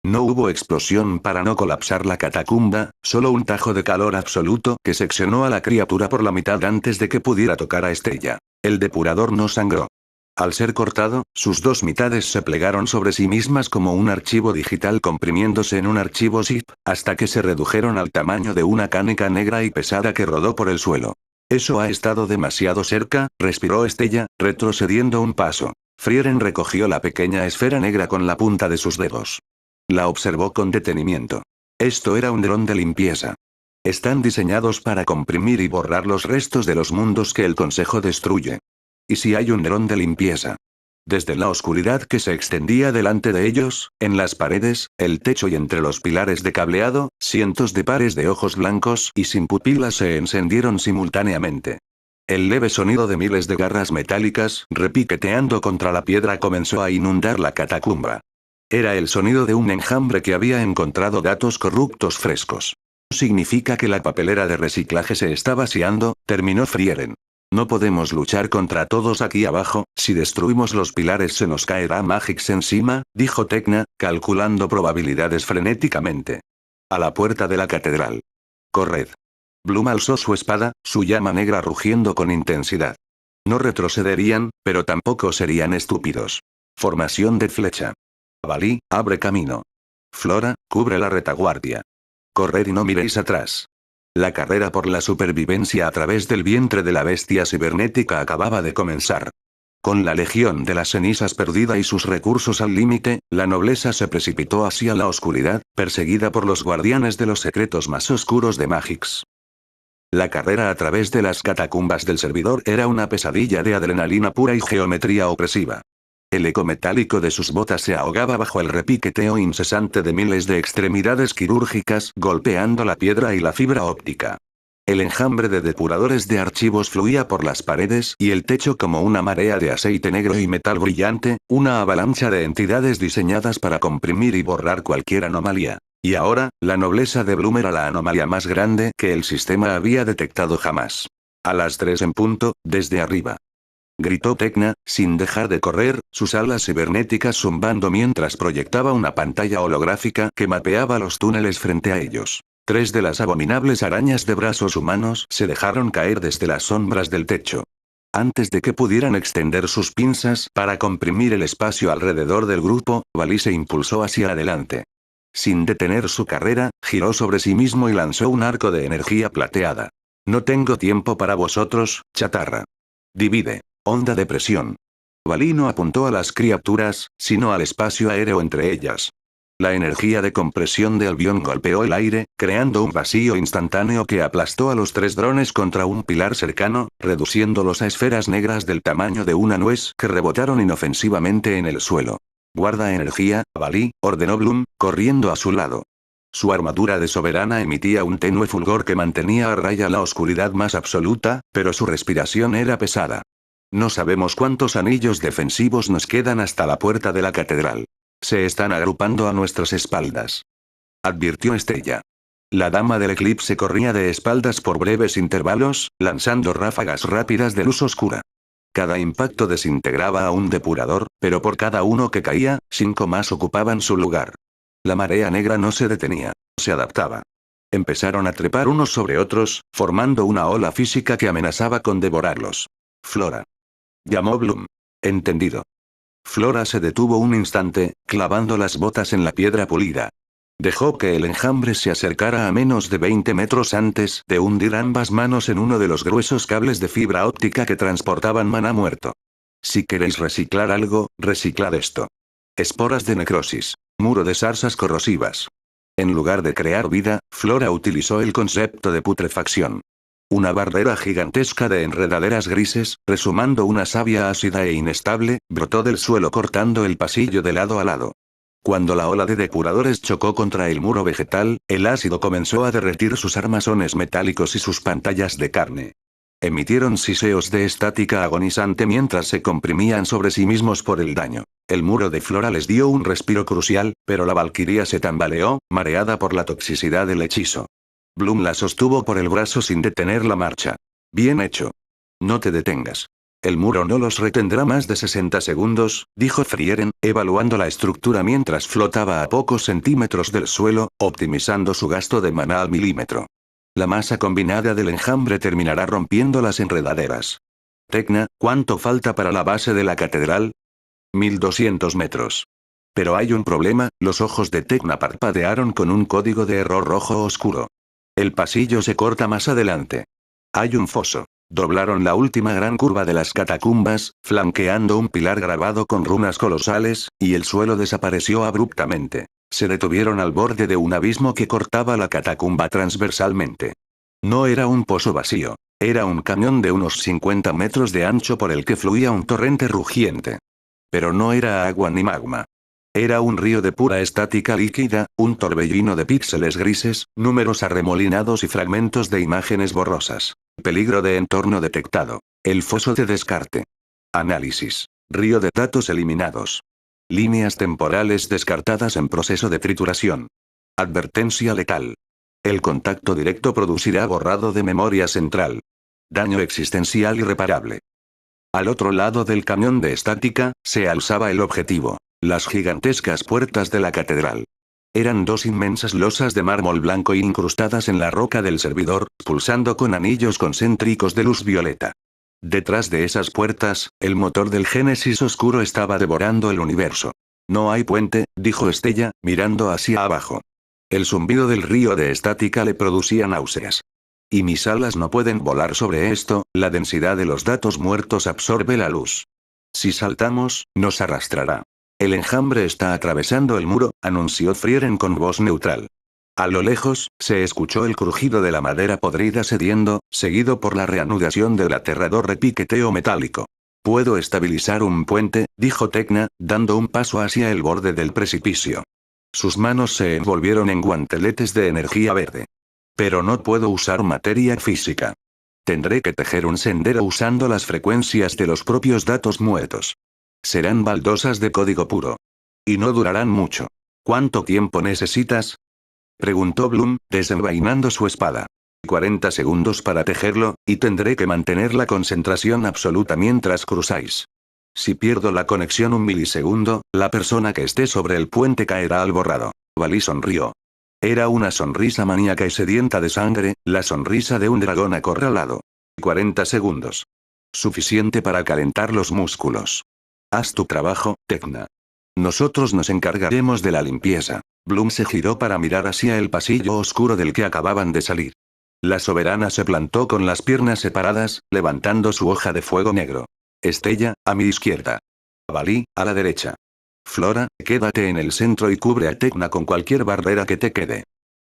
No hubo explosión para no colapsar la catacumba, solo un tajo de calor absoluto que seccionó a la criatura por la mitad antes de que pudiera tocar a Estella. El depurador no sangró. Al ser cortado, sus dos mitades se plegaron sobre sí mismas como un archivo digital comprimiéndose en un archivo zip, hasta que se redujeron al tamaño de una caneca negra y pesada que rodó por el suelo. Eso ha estado demasiado cerca, respiró Estella, retrocediendo un paso. Frieren recogió la pequeña esfera negra con la punta de sus dedos. La observó con detenimiento. Esto era un dron de limpieza. Están diseñados para comprimir y borrar los restos de los mundos que el Consejo destruye. ¿Y si hay un dron de limpieza? Desde la oscuridad que se extendía delante de ellos, en las paredes, el techo y entre los pilares de cableado, cientos de pares de ojos blancos y sin pupilas se encendieron simultáneamente. El leve sonido de miles de garras metálicas, repiqueteando contra la piedra comenzó a inundar la catacumba. Era el sonido de un enjambre que había encontrado datos corruptos frescos. Significa que la papelera de reciclaje se está vaciando, terminó Frieren. No podemos luchar contra todos aquí abajo, si destruimos los pilares se nos caerá Magix encima, dijo Tecna, calculando probabilidades frenéticamente. A la puerta de la catedral. Corred. Bloom alzó su espada, su llama negra rugiendo con intensidad. No retrocederían, pero tampoco serían estúpidos. Formación de flecha. Valí, abre camino. Flora, cubre la retaguardia. Corred y no miréis atrás. La carrera por la supervivencia a través del vientre de la bestia cibernética acababa de comenzar. Con la legión de las cenizas perdida y sus recursos al límite, la nobleza se precipitó hacia la oscuridad, perseguida por los guardianes de los secretos más oscuros de Magix. La carrera a través de las catacumbas del servidor era una pesadilla de adrenalina pura y geometría opresiva. El eco metálico de sus botas se ahogaba bajo el repiqueteo incesante de miles de extremidades quirúrgicas golpeando la piedra y la fibra óptica. El enjambre de depuradores de archivos fluía por las paredes y el techo como una marea de aceite negro y metal brillante, una avalancha de entidades diseñadas para comprimir y borrar cualquier anomalía. Y ahora, la nobleza de Bloom era la anomalía más grande que el sistema había detectado jamás. A las 3 en punto, desde arriba. Gritó Tecna, sin dejar de correr, sus alas cibernéticas zumbando mientras proyectaba una pantalla holográfica que mapeaba los túneles frente a ellos. 3 de las abominables arañas de brazos humanos se dejaron caer desde las sombras del techo. Antes de que pudieran extender sus pinzas para comprimir el espacio alrededor del grupo, Valí se impulsó hacia adelante. Sin detener su carrera, giró sobre sí mismo y lanzó un arco de energía plateada. No tengo tiempo para vosotros, chatarra. Divide. Onda de presión. Valí no apuntó a las criaturas, sino al espacio aéreo entre ellas. La energía de compresión de Albion golpeó el aire, creando un vacío instantáneo que aplastó a los 3 drones contra un pilar cercano, reduciéndolos a esferas negras del tamaño de una nuez que rebotaron inofensivamente en el suelo. Guarda energía, Valí, ordenó Bloom, corriendo a su lado. Su armadura de soberana emitía un tenue fulgor que mantenía a raya la oscuridad más absoluta, pero su respiración era pesada. No sabemos cuántos anillos defensivos nos quedan hasta la puerta de la catedral. Se están agrupando a nuestras espaldas. Advirtió Estella. La dama del eclipse corría de espaldas por breves intervalos, lanzando ráfagas rápidas de luz oscura. Cada impacto desintegraba a un depurador, pero por cada uno que caía, 5 más ocupaban su lugar. La marea negra no se detenía, se adaptaba. Empezaron a trepar unos sobre otros, formando una ola física que amenazaba con devorarlos. Flora. Llamó Bloom. Entendido. Flora se detuvo un instante, clavando las botas en la piedra pulida. Dejó que el enjambre se acercara a menos de 20 metros antes de hundir ambas manos en uno de los gruesos cables de fibra óptica que transportaban maná muerto. Si queréis reciclar algo, reciclad esto. Esporas de necrosis. Muro de zarzas corrosivas. En lugar de crear vida, Flora utilizó el concepto de putrefacción. Una barrera gigantesca de enredaderas grises, resumando una savia ácida e inestable, brotó del suelo cortando el pasillo de lado a lado. Cuando la ola de depuradores chocó contra el muro vegetal, el ácido comenzó a derretir sus armazones metálicos y sus pantallas de carne. Emitieron siseos de estática agonizante mientras se comprimían sobre sí mismos por el daño. El muro de Flora les dio un respiro crucial, pero la valquiria se tambaleó, mareada por la toxicidad del hechizo. Bloom la sostuvo por el brazo sin detener la marcha. Bien hecho. No te detengas. El muro no los retendrá más de 60 segundos, dijo Frieren, evaluando la estructura mientras flotaba a pocos centímetros del suelo, optimizando su gasto de maná al milímetro. La masa combinada del enjambre terminará rompiendo las enredaderas. Tecna, ¿cuánto falta para la base de la catedral? 1200 metros. Pero hay un problema, los ojos de Tecna parpadearon con un código de error rojo oscuro. El pasillo se corta más adelante. Hay un foso. Doblaron la última gran curva de las catacumbas, flanqueando un pilar grabado con runas colosales, y el suelo desapareció abruptamente. Se detuvieron al borde de un abismo que cortaba la catacumba transversalmente. No era un pozo vacío. Era un cañón de unos 50 metros de ancho por el que fluía un torrente rugiente. Pero no era agua ni magma. Era un río de pura estática líquida, un torbellino de píxeles grises, números arremolinados y fragmentos de imágenes borrosas. Peligro de entorno detectado. El foso de descarte. Análisis. Río de datos eliminados. Líneas temporales descartadas en proceso de trituración. Advertencia letal. El contacto directo producirá borrado de memoria central. Daño existencial irreparable. Al otro lado del cañón de estática, se alzaba el objetivo. Las gigantescas puertas de la catedral. Eran 2 inmensas losas de mármol blanco incrustadas en la roca del servidor, pulsando con anillos concéntricos de luz violeta. Detrás de esas puertas, el motor del Génesis oscuro estaba devorando el universo. No hay puente, dijo Estella, mirando hacia abajo. El zumbido del río de estática le producía náuseas. Y mis alas no pueden volar sobre esto, la densidad de los datos muertos absorbe la luz. Si saltamos, nos arrastrará. El enjambre está atravesando el muro, anunció Frieren con voz neutral. A lo lejos, se escuchó el crujido de la madera podrida cediendo, seguido por la reanudación del aterrador repiqueteo metálico. Puedo estabilizar un puente, dijo Tecna, dando un paso hacia el borde del precipicio. Sus manos se envolvieron en guanteletes de energía verde. Pero no puedo usar materia física. Tendré que tejer un sendero usando las frecuencias de los propios datos muertos. Serán baldosas de código puro. Y no durarán mucho. ¿Cuánto tiempo necesitas? Preguntó Bloom, desenvainando su espada. 40 segundos para tejerlo, y tendré que mantener la concentración absoluta mientras cruzáis. Si pierdo la conexión un milisegundo, la persona que esté sobre el puente caerá al borrado. Valí sonrió. Era una sonrisa maníaca y sedienta de sangre, la sonrisa de un dragón acorralado. 40 segundos. Suficiente para calentar los músculos. Haz tu trabajo, Tecna. Nosotros nos encargaremos de la limpieza. Bloom se giró para mirar hacia el pasillo oscuro del que acababan de salir. La soberana se plantó con las piernas separadas, levantando su hoja de fuego negro. Estella, a mi izquierda. Valí, a la derecha. Flora, quédate en el centro y cubre a Tecna con cualquier barrera que te quede.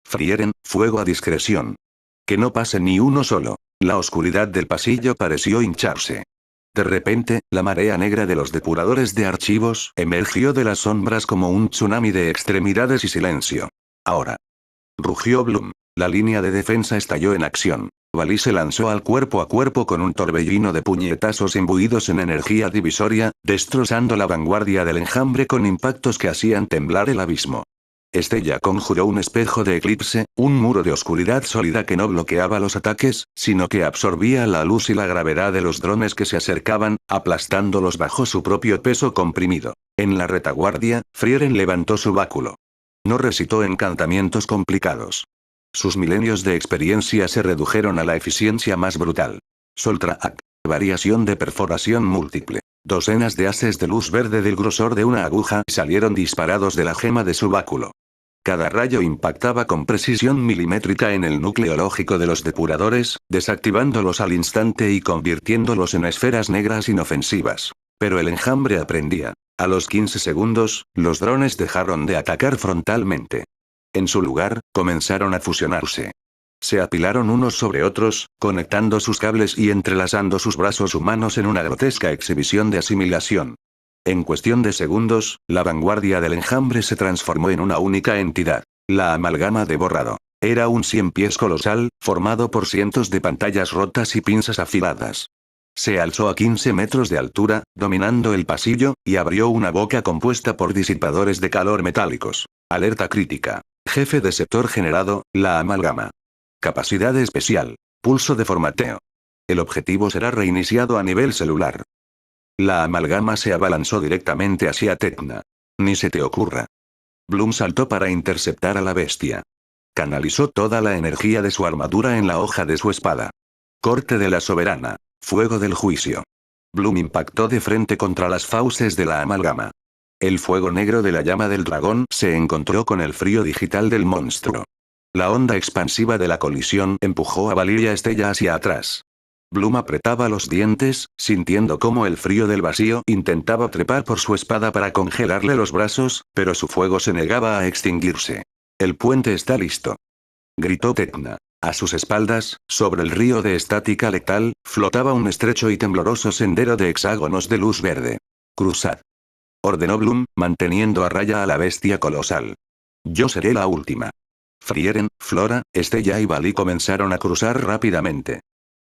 Frieren, fuego a discreción. Que no pase ni uno solo. La oscuridad del pasillo pareció hincharse. De repente, la marea negra de los depuradores de archivos emergió de las sombras como un tsunami de extremidades y silencio. Ahora. Rugió Bloom. La línea de defensa estalló en acción. Valí se lanzó al cuerpo a cuerpo con un torbellino de puñetazos imbuidos en energía divisoria, destrozando la vanguardia del enjambre con impactos que hacían temblar el abismo. Estella conjuró un espejo de eclipse, un muro de oscuridad sólida que no bloqueaba los ataques, sino que absorbía la luz y la gravedad de los drones que se acercaban, aplastándolos bajo su propio peso comprimido. En la retaguardia, Frieren levantó su báculo. No recitó encantamientos complicados. Sus milenios de experiencia se redujeron a la eficiencia más brutal. Soltraak. Variación de perforación múltiple. Docenas de haces de luz verde del grosor de una aguja salieron disparados de la gema de su báculo. Cada rayo impactaba con precisión milimétrica en el núcleo lógico de los depuradores, desactivándolos al instante y convirtiéndolos en esferas negras inofensivas. Pero el enjambre aprendía. A los 15 segundos, los drones dejaron de atacar frontalmente. En su lugar, comenzaron a fusionarse. Se apilaron unos sobre otros, conectando sus cables y entrelazando sus brazos humanos en una grotesca exhibición de asimilación. En cuestión de segundos, la vanguardia del enjambre se transformó en una única entidad. La amalgama de borrado. Era un 100 pies colosal, formado por cientos de pantallas rotas y pinzas afiladas. Se alzó a 15 metros de altura, dominando el pasillo, y abrió una boca compuesta por disipadores de calor metálicos. Alerta crítica. Jefe de sector generado, la amalgama. Capacidad especial. Pulso de formateo. El objetivo será reiniciado a nivel celular. La amalgama se abalanzó directamente hacia Tecna. Ni se te ocurra. Bloom saltó para interceptar a la bestia. Canalizó toda la energía de su armadura en la hoja de su espada. Corte de la soberana. Fuego del juicio. Bloom impactó de frente contra las fauces de la amalgama. El fuego negro de la llama del dragón se encontró con el frío digital del monstruo. La onda expansiva de la colisión empujó a Valiria Estella hacia atrás. Bloom apretaba los dientes, sintiendo cómo el frío del vacío intentaba trepar por su espada para congelarle los brazos, pero su fuego se negaba a extinguirse. El puente está listo. Gritó Tecna. A sus espaldas, sobre el río de estática letal, flotaba un estrecho y tembloroso sendero de hexágonos de luz verde. Cruzad. Ordenó Bloom, manteniendo a raya a la bestia colosal. Yo seré la última. Frieren, Flora, Estella y Valí comenzaron a cruzar rápidamente.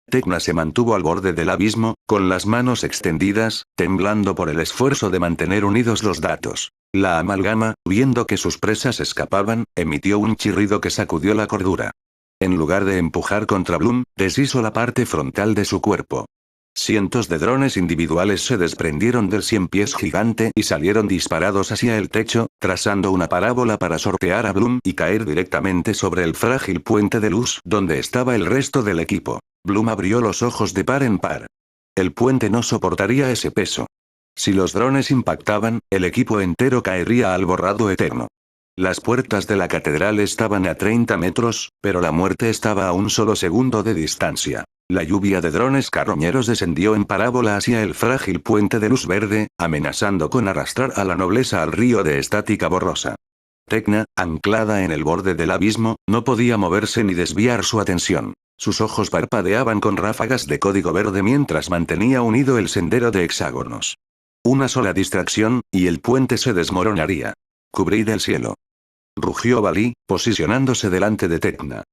Tecna se mantuvo al borde del abismo, con las manos extendidas, temblando por el esfuerzo de mantener unidos los datos. La amalgama, viendo que sus presas escapaban, emitió un chirrido que sacudió la cordura. En lugar de empujar contra Bloom, deshizo la parte frontal de su cuerpo. Cientos de drones individuales se desprendieron del 100 pies gigante y salieron disparados hacia el techo, trazando una parábola para sortear a Bloom y caer directamente sobre el frágil puente de luz donde estaba el resto del equipo. Bloom abrió los ojos de par en par. El puente no soportaría ese peso. Si los drones impactaban, el equipo entero caería al borrado eterno. Las puertas de la catedral estaban a 30 metros, pero la muerte estaba a un solo segundo de distancia. La lluvia de drones carroñeros descendió en parábola hacia el frágil puente de luz verde, amenazando con arrastrar a la nobleza al río de estática borrosa. Tecna, anclada en el borde del abismo, no podía moverse ni desviar su atención. Sus ojos parpadeaban con ráfagas de código verde mientras mantenía unido el sendero de hexágonos. Una sola distracción, y el puente se desmoronaría. Cubrid el cielo. Rugió Valí, posicionándose delante de Tecna.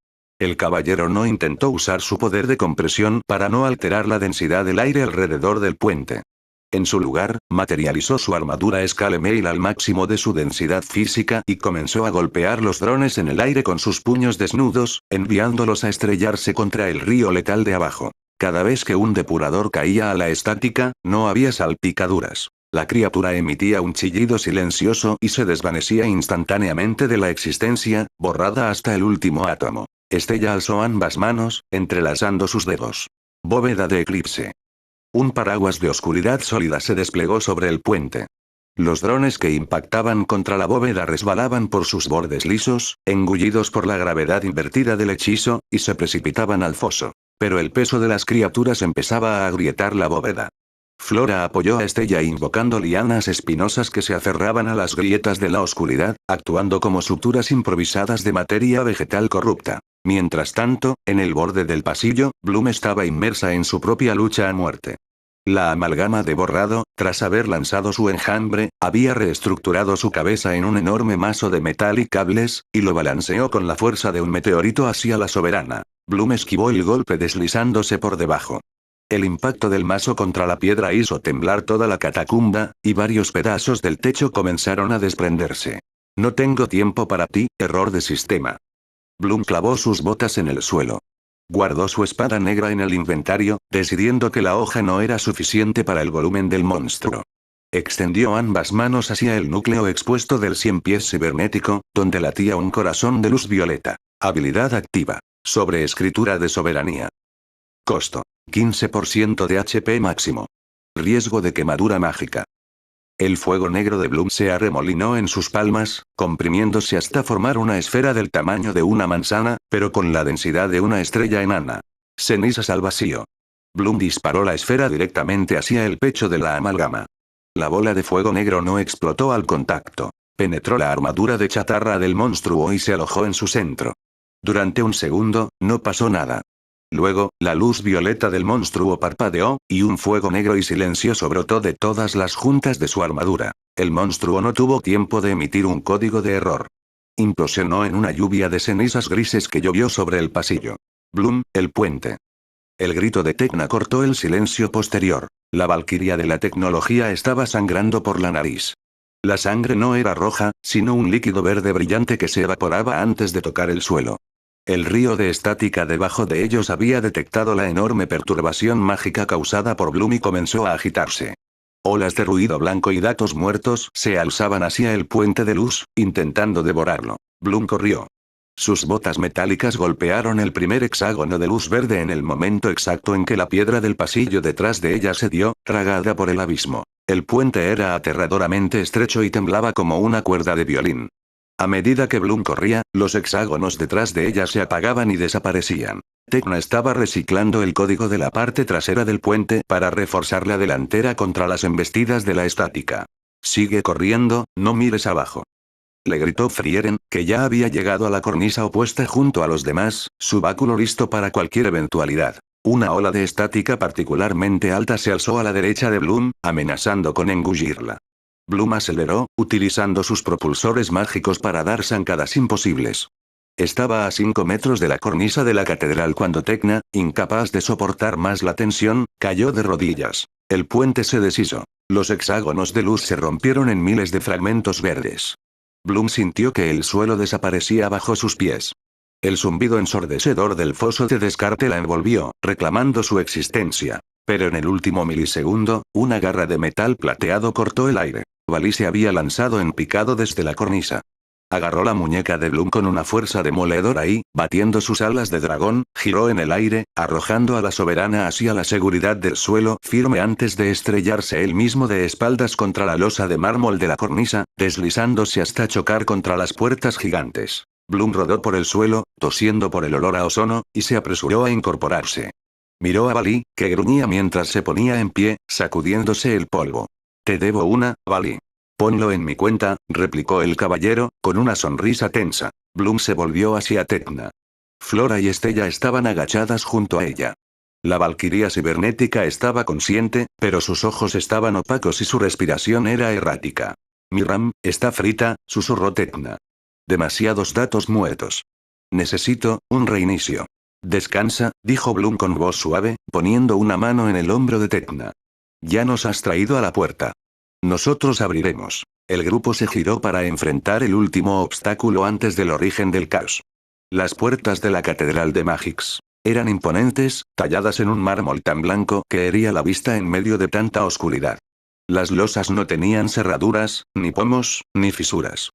El caballero no intentó usar su poder de compresión para no alterar la densidad del aire alrededor del puente. En su lugar, materializó su armadura Scale Mail al máximo de su densidad física y comenzó a golpear los drones en el aire con sus puños desnudos, enviándolos a estrellarse contra el río letal de abajo. Cada vez que un depurador caía a la estática, no había salpicaduras. La criatura emitía un chillido silencioso y se desvanecía instantáneamente de la existencia, borrada hasta el último átomo. Estella alzó ambas manos, entrelazando sus dedos. Bóveda de eclipse. Un paraguas de oscuridad sólida se desplegó sobre el puente. Los drones que impactaban contra la bóveda resbalaban por sus bordes lisos, engullidos por la gravedad invertida del hechizo, y se precipitaban al foso. Pero el peso de las criaturas empezaba a agrietar la bóveda. Flora apoyó a Estella invocando lianas espinosas que se aferraban a las grietas de la oscuridad, actuando como suturas improvisadas de materia vegetal corrupta. Mientras tanto, en el borde del pasillo, Bloom estaba inmersa en su propia lucha a muerte. La amalgama de borrado, tras haber lanzado su enjambre, había reestructurado su cabeza en un enorme mazo de metal y cables, y lo balanceó con la fuerza de un meteorito hacia la soberana. Bloom esquivó el golpe deslizándose por debajo. El impacto del mazo contra la piedra hizo temblar toda la catacumba, y varios pedazos del techo comenzaron a desprenderse. No tengo tiempo para ti, error de sistema. Bloom clavó sus botas en el suelo. Guardó su espada negra en el inventario, decidiendo que la hoja no era suficiente para el volumen del monstruo. Extendió ambas manos hacia el núcleo expuesto del 100 pies cibernético, donde latía un corazón de luz violeta. Habilidad activa. Sobreescritura de soberanía. Costo. 15% de HP máximo. Riesgo de quemadura mágica. El fuego negro de Bloom se arremolinó en sus palmas, comprimiéndose hasta formar una esfera del tamaño de una manzana, pero con la densidad de una estrella enana. Cenizas al vacío. Bloom disparó la esfera directamente hacia el pecho de la amalgama. La bola de fuego negro no explotó al contacto. Penetró la armadura de chatarra del monstruo y se alojó en su centro. Durante un segundo, no pasó nada. Luego, la luz violeta del monstruo parpadeó, y un fuego negro y silencioso brotó de todas las juntas de su armadura. El monstruo no tuvo tiempo de emitir un código de error. Implosionó en una lluvia de cenizas grises que llovió sobre el pasillo. Bloom, el puente. El grito de Tecna cortó el silencio posterior. La valquiria de la tecnología estaba sangrando por la nariz. La sangre no era roja, sino un líquido verde brillante que se evaporaba antes de tocar el suelo. El río de estática debajo de ellos había detectado la enorme perturbación mágica causada por Bloom y comenzó a agitarse. Olas de ruido blanco y datos muertos se alzaban hacia el puente de luz, intentando devorarlo. Bloom corrió. Sus botas metálicas golpearon el primer hexágono de luz verde en el momento exacto en que la piedra del pasillo detrás de ella se dio, tragada por el abismo. El puente era aterradoramente estrecho y temblaba como una cuerda de violín. A medida que Bloom corría, los hexágonos detrás de ella se apagaban y desaparecían. Tecna estaba reciclando el código de la parte trasera del puente para reforzar la delantera contra las embestidas de la estática. Sigue corriendo, no mires abajo. Le gritó Frieren, que ya había llegado a la cornisa opuesta junto a los demás, su báculo listo para cualquier eventualidad. Una ola de estática particularmente alta se alzó a la derecha de Bloom, amenazando con engullirla. Bloom aceleró, utilizando sus propulsores mágicos para dar zancadas imposibles. Estaba a 5 metros de la cornisa de la catedral cuando Tecna, incapaz de soportar más la tensión, cayó de rodillas. El puente se deshizo. Los hexágonos de luz se rompieron en miles de fragmentos verdes. Bloom sintió que el suelo desaparecía bajo sus pies. El zumbido ensordecedor del foso de descarte la envolvió, reclamando su existencia. Pero en el último milisegundo, una garra de metal plateado cortó el aire. Valí se había lanzado en picado desde la cornisa. Agarró la muñeca de Bloom con una fuerza demoledora y, batiendo sus alas de dragón, giró en el aire, arrojando a la soberana hacia la seguridad del suelo firme antes de estrellarse él mismo de espaldas contra la losa de mármol de la cornisa, deslizándose hasta chocar contra las puertas gigantes. Bloom rodó por el suelo, tosiendo por el olor a ozono, y se apresuró a incorporarse. Miró a Valí, que gruñía mientras se ponía en pie, sacudiéndose el polvo. Te debo una, Valí. Ponlo en mi cuenta, replicó el caballero, con una sonrisa tensa. Bloom se volvió hacia Tecna. Flora y Estella estaban agachadas junto a ella. La valquiria cibernética estaba consciente, pero sus ojos estaban opacos y su respiración era errática. Mi RAM, está frita, susurró Tecna. Demasiados datos muertos. Necesito un reinicio. Descansa, dijo Bloom con voz suave, poniendo una mano en el hombro de Tecna. Ya nos has traído a la puerta. Nosotros abriremos. El grupo se giró para enfrentar el último obstáculo antes del origen del caos. Las puertas de la Catedral de Magix. Eran imponentes, talladas en un mármol tan blanco que hería la vista en medio de tanta oscuridad. Las losas no tenían cerraduras, ni pomos, ni fisuras.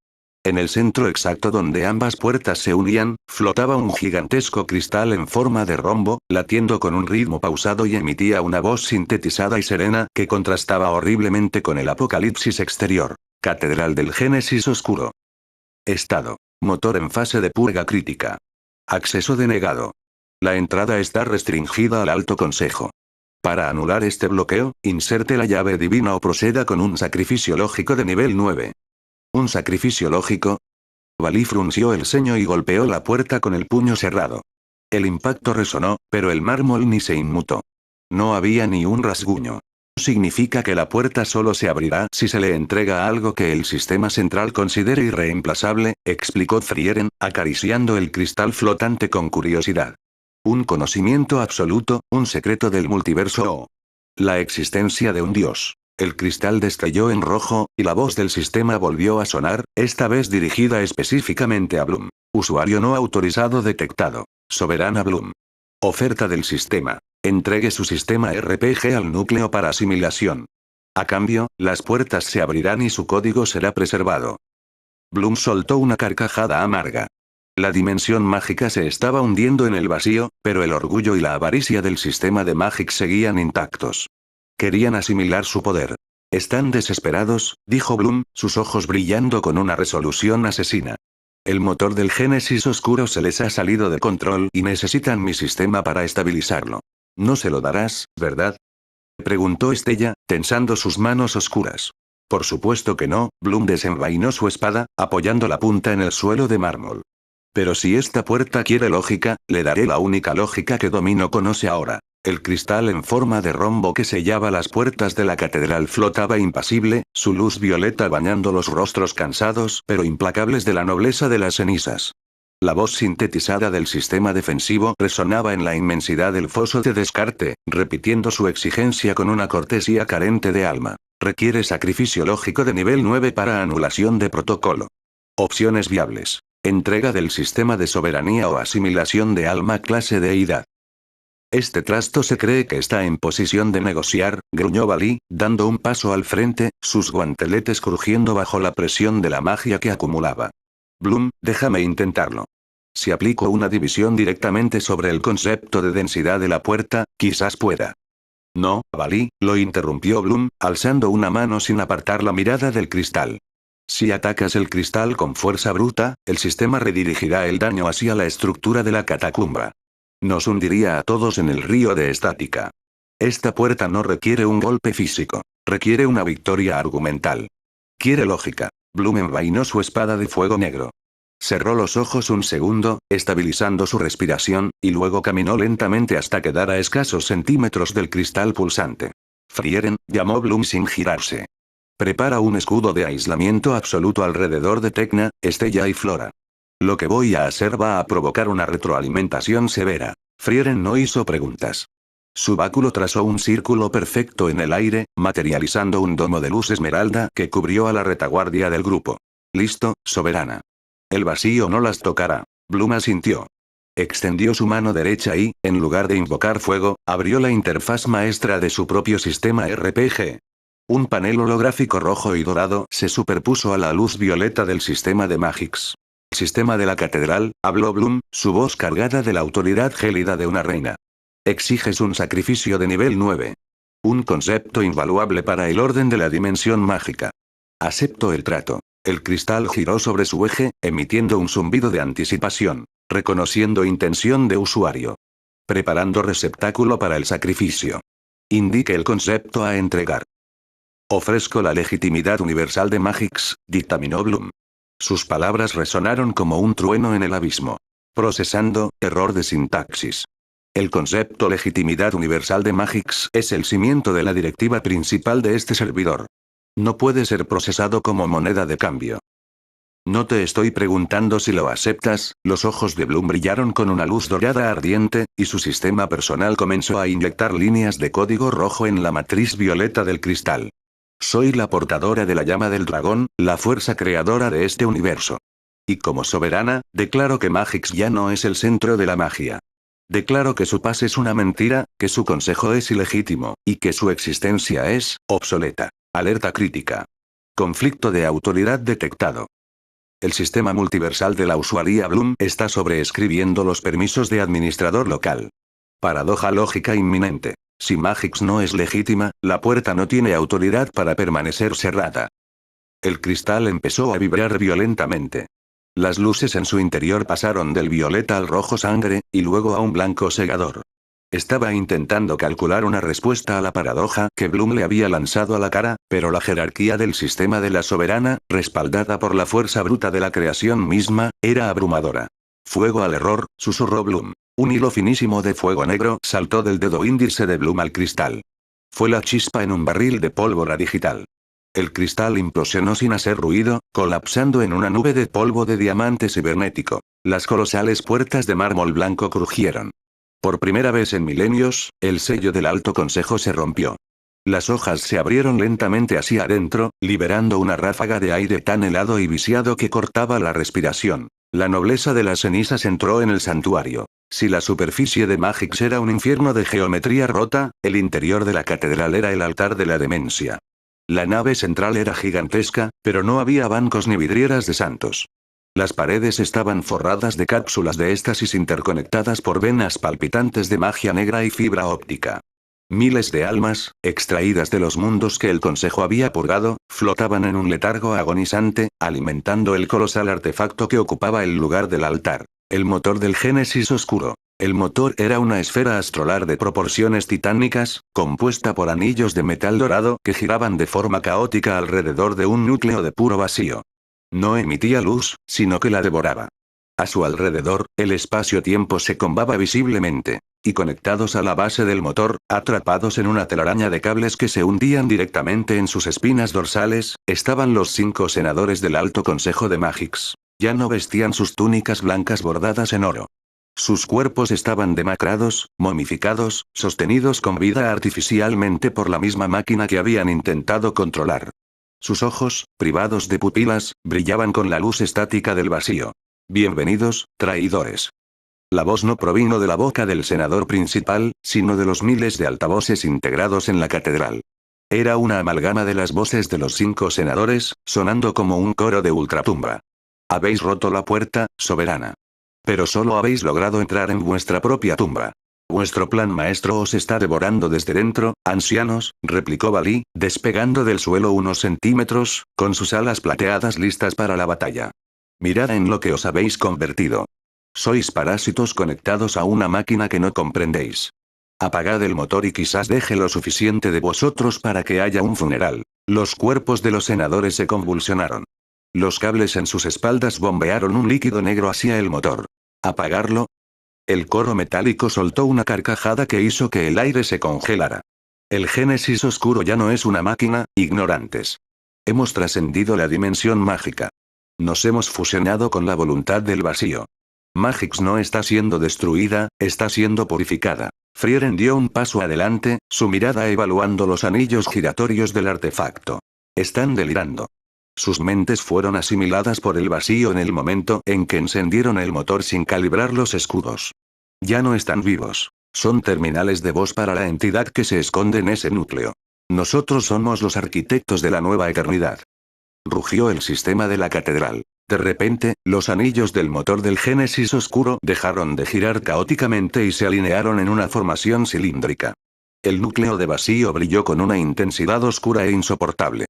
En el centro exacto donde ambas puertas se unían, flotaba un gigantesco cristal en forma de rombo, latiendo con un ritmo pausado y emitía una voz sintetizada y serena que contrastaba horriblemente con el apocalipsis exterior. Catedral del Génesis Oscuro. Estado. Motor en fase de purga crítica. Acceso denegado. La entrada está restringida al Alto Consejo. Para anular este bloqueo, inserte la llave divina o proceda con un sacrificio lógico de nivel 9. ¿Un sacrificio lógico? Valí frunció el ceño y golpeó la puerta con el puño cerrado. El impacto resonó, pero el mármol ni se inmutó. No había ni un rasguño. Significa que la puerta solo se abrirá si se le entrega algo que el sistema central considere irreemplazable, explicó Frieren, acariciando el cristal flotante con curiosidad. Un conocimiento absoluto, un secreto del multiverso o la existencia de un dios. El cristal destelló en rojo, y la voz del sistema volvió a sonar, esta vez dirigida específicamente a Bloom. Usuario no autorizado detectado. Soberana Bloom. Oferta del sistema. Entregue su sistema RPG al núcleo para asimilación. A cambio, las puertas se abrirán y su código será preservado. Bloom soltó una carcajada amarga. La dimensión mágica se estaba hundiendo en el vacío, pero el orgullo y la avaricia del sistema de Magix seguían intactos. Querían asimilar su poder. Están desesperados, dijo Bloom, sus ojos brillando con una resolución asesina. El motor del Génesis Oscuro se les ha salido de control y necesitan mi sistema para estabilizarlo. No se lo darás, ¿verdad? Preguntó Estella, tensando sus manos oscuras. Por supuesto que no, Bloom desenvainó su espada, apoyando la punta en el suelo de mármol. Pero si esta puerta quiere lógica, le daré la única lógica que Domino conoce ahora. El cristal en forma de rombo que sellaba las puertas de la catedral flotaba impasible, su luz violeta bañando los rostros cansados pero implacables de la nobleza de las cenizas. La voz sintetizada del sistema defensivo resonaba en la inmensidad del foso de descarte, repitiendo su exigencia con una cortesía carente de alma. Requiere sacrificio lógico de nivel 9 para anulación de protocolo. Opciones viables. Entrega del sistema de soberanía o asimilación de alma clase deidad. Este trasto se cree que está en posición de negociar, gruñó Valí, dando un paso al frente, sus guanteletes crujiendo bajo la presión de la magia que acumulaba. Bloom, déjame intentarlo. Si aplico una división directamente sobre el concepto de densidad de la puerta, quizás pueda. No, Valí, lo interrumpió Bloom, alzando una mano sin apartar la mirada del cristal. Si atacas el cristal con fuerza bruta, el sistema redirigirá el daño hacia la estructura de la catacumba. Nos hundiría a todos en el río de estática. Esta puerta no requiere un golpe físico. Requiere una victoria argumental. Quiere lógica. Bloom envainó su espada de fuego negro. Cerró los ojos un segundo, estabilizando su respiración, y luego caminó lentamente hasta quedar a escasos centímetros del cristal pulsante. Frieren, llamó Bloom sin girarse. Prepara un escudo de aislamiento absoluto alrededor de Tecna, Estella y Flora. Lo que voy a hacer va a provocar una retroalimentación severa. Frieren no hizo preguntas. Su báculo trazó un círculo perfecto en el aire, materializando un domo de luz esmeralda que cubrió a la retaguardia del grupo. Listo, soberana. El vacío no las tocará. Bloom asintió. Extendió su mano derecha y, en lugar de invocar fuego, abrió la interfaz maestra de su propio sistema RPG. Un panel holográfico rojo y dorado se superpuso a la luz violeta del sistema de Magix. Sistema de la catedral, habló Bloom, su voz cargada de la autoridad gélida de una reina. Exiges un sacrificio de nivel 9. Un concepto invaluable para el orden de la dimensión mágica. Acepto el trato. El cristal giró sobre su eje, emitiendo un zumbido de anticipación, reconociendo intención de usuario. Preparando receptáculo para el sacrificio. Indique el concepto a entregar. Ofrezco la legitimidad universal de Magix, dictaminó Bloom. Sus palabras resonaron como un trueno en el abismo. Procesando, error de sintaxis. El concepto legitimidad universal de Magix es el cimiento de la directiva principal de este servidor. No puede ser procesado como moneda de cambio. No te estoy preguntando si lo aceptas, los ojos de Bloom brillaron con una luz dorada ardiente, y su sistema personal comenzó a inyectar líneas de código rojo en la matriz violeta del cristal. Soy la portadora de la llama del dragón, la fuerza creadora de este universo. Y como soberana, declaro que Magix ya no es el centro de la magia. Declaro que su paz es una mentira, que su consejo es ilegítimo, y que su existencia es obsoleta. Alerta crítica. Conflicto de autoridad detectado. El sistema multiversal de la usuaria Bloom está sobreescribiendo los permisos de administrador local. Paradoja lógica inminente. Si Magix no es legítima, la puerta no tiene autoridad para permanecer cerrada. El cristal empezó a vibrar violentamente. Las luces en su interior pasaron del violeta al rojo sangre, y luego a un blanco cegador. Estaba intentando calcular una respuesta a la paradoja que Bloom le había lanzado a la cara, pero la jerarquía del sistema de la soberana, respaldada por la fuerza bruta de la creación misma, era abrumadora. Fuego al error, susurró Bloom. Un hilo finísimo de fuego negro saltó del dedo índice de Bloom al cristal. Fue la chispa en un barril de pólvora digital. El cristal implosionó sin hacer ruido, colapsando en una nube de polvo de diamante cibernético. Las colosales puertas de mármol blanco crujieron. Por primera vez en milenios, el sello del Alto Consejo se rompió. Las hojas se abrieron lentamente hacia adentro, liberando una ráfaga de aire tan helado y viciado que cortaba la respiración. La nobleza de las cenizas entró en el santuario. Si la superficie de Magix era un infierno de geometría rota, el interior de la catedral era el altar de la demencia. La nave central era gigantesca, pero no había bancos ni vidrieras de santos. Las paredes estaban forradas de cápsulas de éxtasis interconectadas por venas palpitantes de magia negra y fibra óptica. Miles de almas, extraídas de los mundos que el Consejo había purgado, flotaban en un letargo agonizante, alimentando el colosal artefacto que ocupaba el lugar del altar. El motor del Génesis oscuro. El motor era una esfera astrolar de proporciones titánicas, compuesta por anillos de metal dorado que giraban de forma caótica alrededor de un núcleo de puro vacío. No emitía luz, sino que la devoraba. A su alrededor, el espacio-tiempo se combaba visiblemente. Y conectados a la base del motor, atrapados en una telaraña de cables que se hundían directamente en sus espinas dorsales, estaban los 5 senadores del Alto Consejo de Magix. Ya no vestían sus túnicas blancas bordadas en oro. Sus cuerpos estaban demacrados, momificados, sostenidos con vida artificialmente por la misma máquina que habían intentado controlar. Sus ojos, privados de pupilas, brillaban con la luz estática del vacío. Bienvenidos, traidores. La voz no provino de la boca del senador principal, sino de los miles de altavoces integrados en la catedral. Era una amalgama de las voces de los 5 senadores, sonando como un coro de ultratumba. Habéis roto la puerta, soberana. Pero solo habéis logrado entrar en vuestra propia tumba. Vuestro plan maestro os está devorando desde dentro, ancianos, replicó Valí, despegando del suelo unos centímetros, con sus alas plateadas listas para la batalla. Mirad en lo que os habéis convertido. Sois parásitos conectados a una máquina que no comprendéis. Apagad el motor y quizás deje lo suficiente de vosotros para que haya un funeral. Los cuerpos de los senadores se convulsionaron. Los cables en sus espaldas bombearon un líquido negro hacia el motor. ¿Apagarlo? El coro metálico soltó una carcajada que hizo que el aire se congelara. El Génesis oscuro ya no es una máquina, ignorantes. Hemos trascendido la dimensión mágica. Nos hemos fusionado con la voluntad del vacío. Magix no está siendo destruida, está siendo purificada. Frieren dio un paso adelante, su mirada evaluando los anillos giratorios del artefacto. Están delirando. Sus mentes fueron asimiladas por el vacío en el momento en que encendieron el motor sin calibrar los escudos. Ya no están vivos. Son terminales de voz para la entidad que se esconde en ese núcleo. Nosotros somos los arquitectos de la nueva eternidad. Rugió el sistema de la catedral. De repente, los anillos del motor del Génesis oscuro dejaron de girar caóticamente y se alinearon en una formación cilíndrica. El núcleo de vacío brilló con una intensidad oscura e insoportable.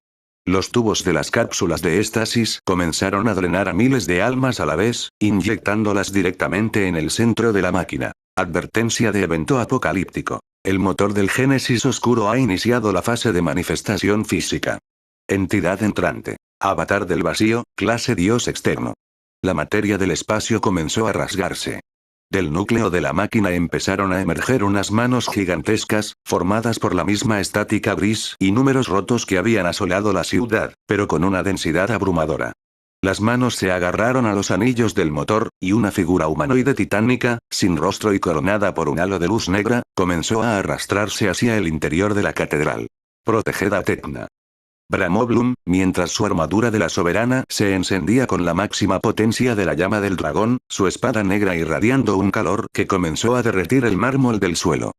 Los tubos de las cápsulas de éxtasis comenzaron a drenar a miles de almas a la vez, inyectándolas directamente en el centro de la máquina. Advertencia de evento apocalíptico. El motor del Génesis oscuro ha iniciado la fase de manifestación física. Entidad entrante. Avatar del vacío, clase Dios externo. La materia del espacio comenzó a rasgarse. Del núcleo de la máquina empezaron a emerger unas manos gigantescas, formadas por la misma estática gris y números rotos que habían asolado la ciudad, pero con una densidad abrumadora. Las manos se agarraron a los anillos del motor, y una figura humanoide titánica, sin rostro y coronada por un halo de luz negra, comenzó a arrastrarse hacia el interior de la catedral. Proteged a Tecna. Bramó Bloom, mientras su armadura de la soberana se encendía con la máxima potencia de la llama del dragón, su espada negra irradiando un calor que comenzó a derretir el mármol del suelo.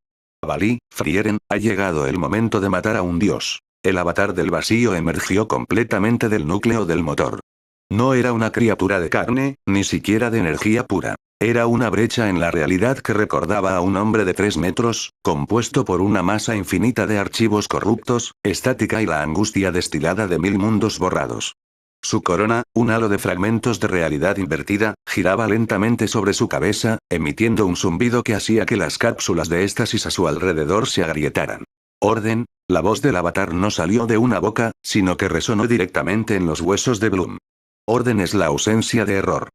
Valí, Frieren, ha llegado el momento de matar a un dios. El avatar del vacío emergió completamente del núcleo del motor. No era una criatura de carne, ni siquiera de energía pura. Era una brecha en la realidad que recordaba a un hombre de 3 metros, compuesto por una masa infinita de archivos corruptos, estática y la angustia destilada de 1000 mundos borrados. Su corona, un halo de fragmentos de realidad invertida, giraba lentamente sobre su cabeza, emitiendo un zumbido que hacía que las cápsulas de éxtasis a su alrededor se agrietaran. Orden, la voz del avatar no salió de una boca, sino que resonó directamente en los huesos de Bloom. Orden es la ausencia de error.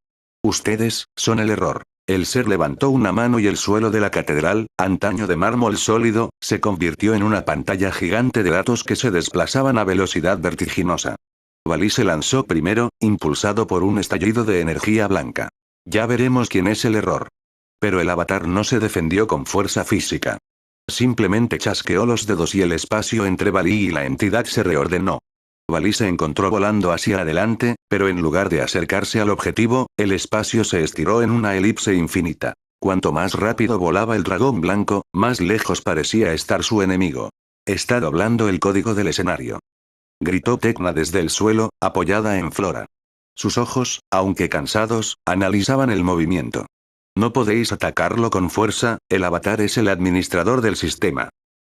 Ustedes, son el error. El ser levantó una mano y el suelo de la catedral, antaño de mármol sólido, se convirtió en una pantalla gigante de datos que se desplazaban a velocidad vertiginosa. Valí se lanzó primero, impulsado por un estallido de energía blanca. Ya veremos quién es el error. Pero el avatar no se defendió con fuerza física. Simplemente chasqueó los dedos y el espacio entre Valí y la entidad se reordenó. Valí se encontró volando hacia adelante, pero en lugar de acercarse al objetivo, el espacio se estiró en una elipse infinita. Cuanto más rápido volaba el dragón blanco, más lejos parecía estar su enemigo. Está doblando el código del escenario. Gritó Tecna desde el suelo, apoyada en Flora. Sus ojos, aunque cansados, analizaban el movimiento. No podéis atacarlo con fuerza, el avatar es el administrador del sistema.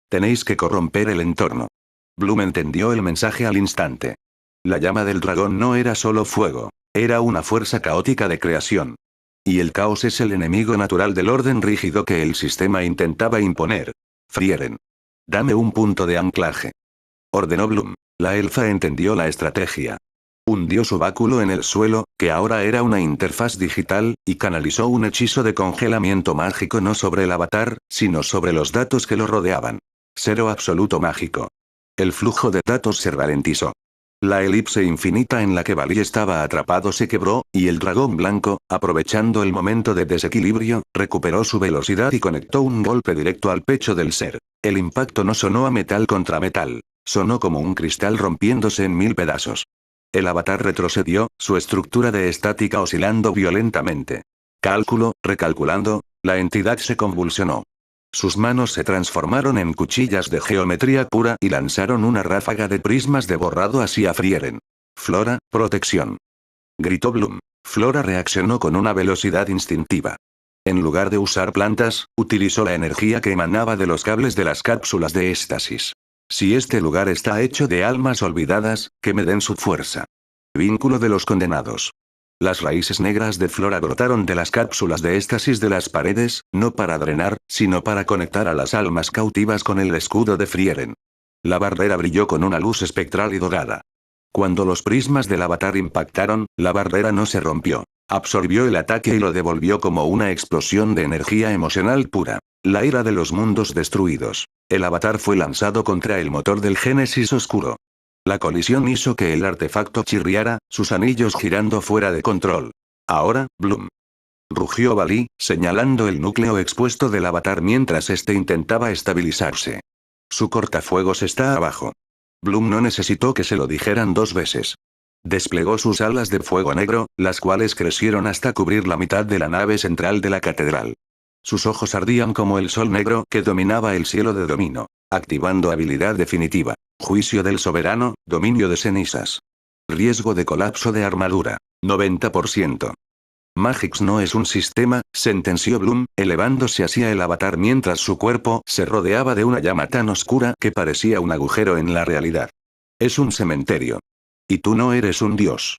Tenéis que corromper el entorno. Bloom entendió el mensaje al instante. La llama del dragón no era solo fuego, era una fuerza caótica de creación. Y el caos es el enemigo natural del orden rígido que el sistema intentaba imponer. Frieren. Dame un punto de anclaje. Ordenó Bloom. La elfa entendió la estrategia. Hundió su báculo en el suelo, que ahora era una interfaz digital, y canalizó un hechizo de congelamiento mágico no sobre el avatar, sino sobre los datos que lo rodeaban. Cero absoluto mágico. El flujo de datos se ralentizó. La elipse infinita en la que Valí estaba atrapado se quebró, y el dragón blanco, aprovechando el momento de desequilibrio, recuperó su velocidad y conectó un golpe directo al pecho del ser. El impacto no sonó a metal contra metal. Sonó como un cristal rompiéndose en 1000 pedazos. El avatar retrocedió, su estructura de estática oscilando violentamente. Cálculo, recalculando, la entidad se convulsionó. Sus manos se transformaron en cuchillas de geometría pura y lanzaron una ráfaga de prismas de borrado hacia Frieren. Flora, protección. Gritó Bloom. Flora reaccionó con una velocidad instintiva. En lugar de usar plantas, utilizó la energía que emanaba de los cables de las cápsulas de éxtasis. Si este lugar está hecho de almas olvidadas, que me den su fuerza. Vínculo de los condenados. Las raíces negras de Flora brotaron de las cápsulas de éxtasis de las paredes, no para drenar, sino para conectar a las almas cautivas con el escudo de Frieren. La barrera brilló con una luz espectral y dorada. Cuando los prismas del avatar impactaron, la barrera no se rompió. Absorbió el ataque y lo devolvió como una explosión de energía emocional pura. La ira de los mundos destruidos. El avatar fue lanzado contra el motor del Génesis oscuro. La colisión hizo que el artefacto chirriara, sus anillos girando fuera de control. Ahora, Bloom. Rugió Valí, señalando el núcleo expuesto del avatar mientras este intentaba estabilizarse. Su cortafuegos está abajo. Bloom no necesitó que se lo dijeran 2 veces. Desplegó sus alas de fuego negro, las cuales crecieron hasta cubrir la mitad de la nave central de la catedral. Sus ojos ardían como el sol negro que dominaba el cielo de Domino. Activando habilidad definitiva. Juicio del soberano, dominio de cenizas. Riesgo de colapso de armadura. 90%. Magix no es un sistema, sentenció Bloom, elevándose hacia el avatar mientras su cuerpo se rodeaba de una llama tan oscura que parecía un agujero en la realidad. Es un cementerio. Y tú no eres un dios.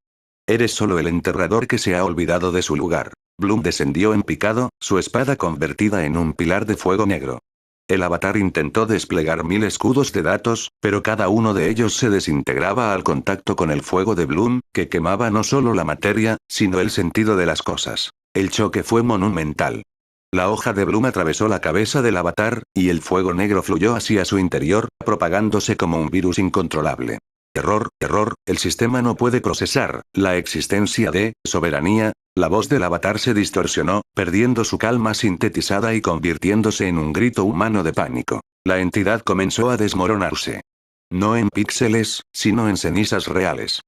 Eres solo el enterrador que se ha olvidado de su lugar. Bloom descendió en picado, su espada convertida en un pilar de fuego negro. El avatar intentó desplegar 1000 escudos de datos, pero cada uno de ellos se desintegraba al contacto con el fuego de Bloom, que quemaba no solo la materia, sino el sentido de las cosas. El choque fue monumental. La hoja de Bloom atravesó la cabeza del avatar, y el fuego negro fluyó hacia su interior, propagándose como un virus incontrolable. Error, el sistema no puede procesar la existencia de soberanía. La voz del avatar se distorsionó, perdiendo su calma sintetizada y convirtiéndose en un grito humano de pánico. La entidad comenzó a desmoronarse. No en píxeles, sino en cenizas reales.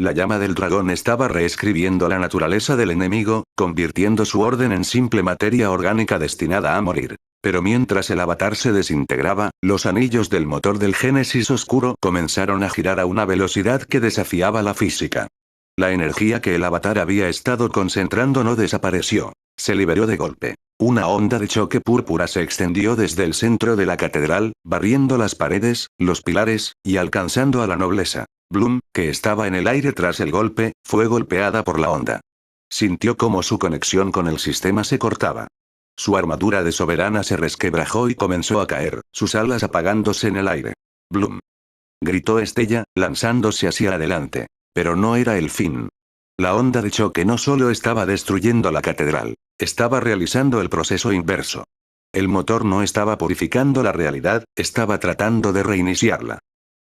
La llama del dragón estaba reescribiendo la naturaleza del enemigo, convirtiendo su orden en simple materia orgánica destinada a morir. Pero mientras el avatar se desintegraba, los anillos del motor del Génesis oscuro comenzaron a girar a una velocidad que desafiaba la física. La energía que el avatar había estado concentrando no desapareció. Se liberó de golpe. Una onda de choque púrpura se extendió desde el centro de la catedral, barriendo las paredes, los pilares, y alcanzando a la nobleza. Bloom, que estaba en el aire tras el golpe, fue golpeada por la onda. Sintió cómo su conexión con el sistema se cortaba. Su armadura de soberana se resquebrajó y comenzó a caer, sus alas apagándose en el aire. Bloom. Gritó Estella, lanzándose hacia adelante. Pero no era el fin. La onda de choque no solo estaba destruyendo la catedral, estaba realizando el proceso inverso. El motor no estaba purificando la realidad, estaba tratando de reiniciarla.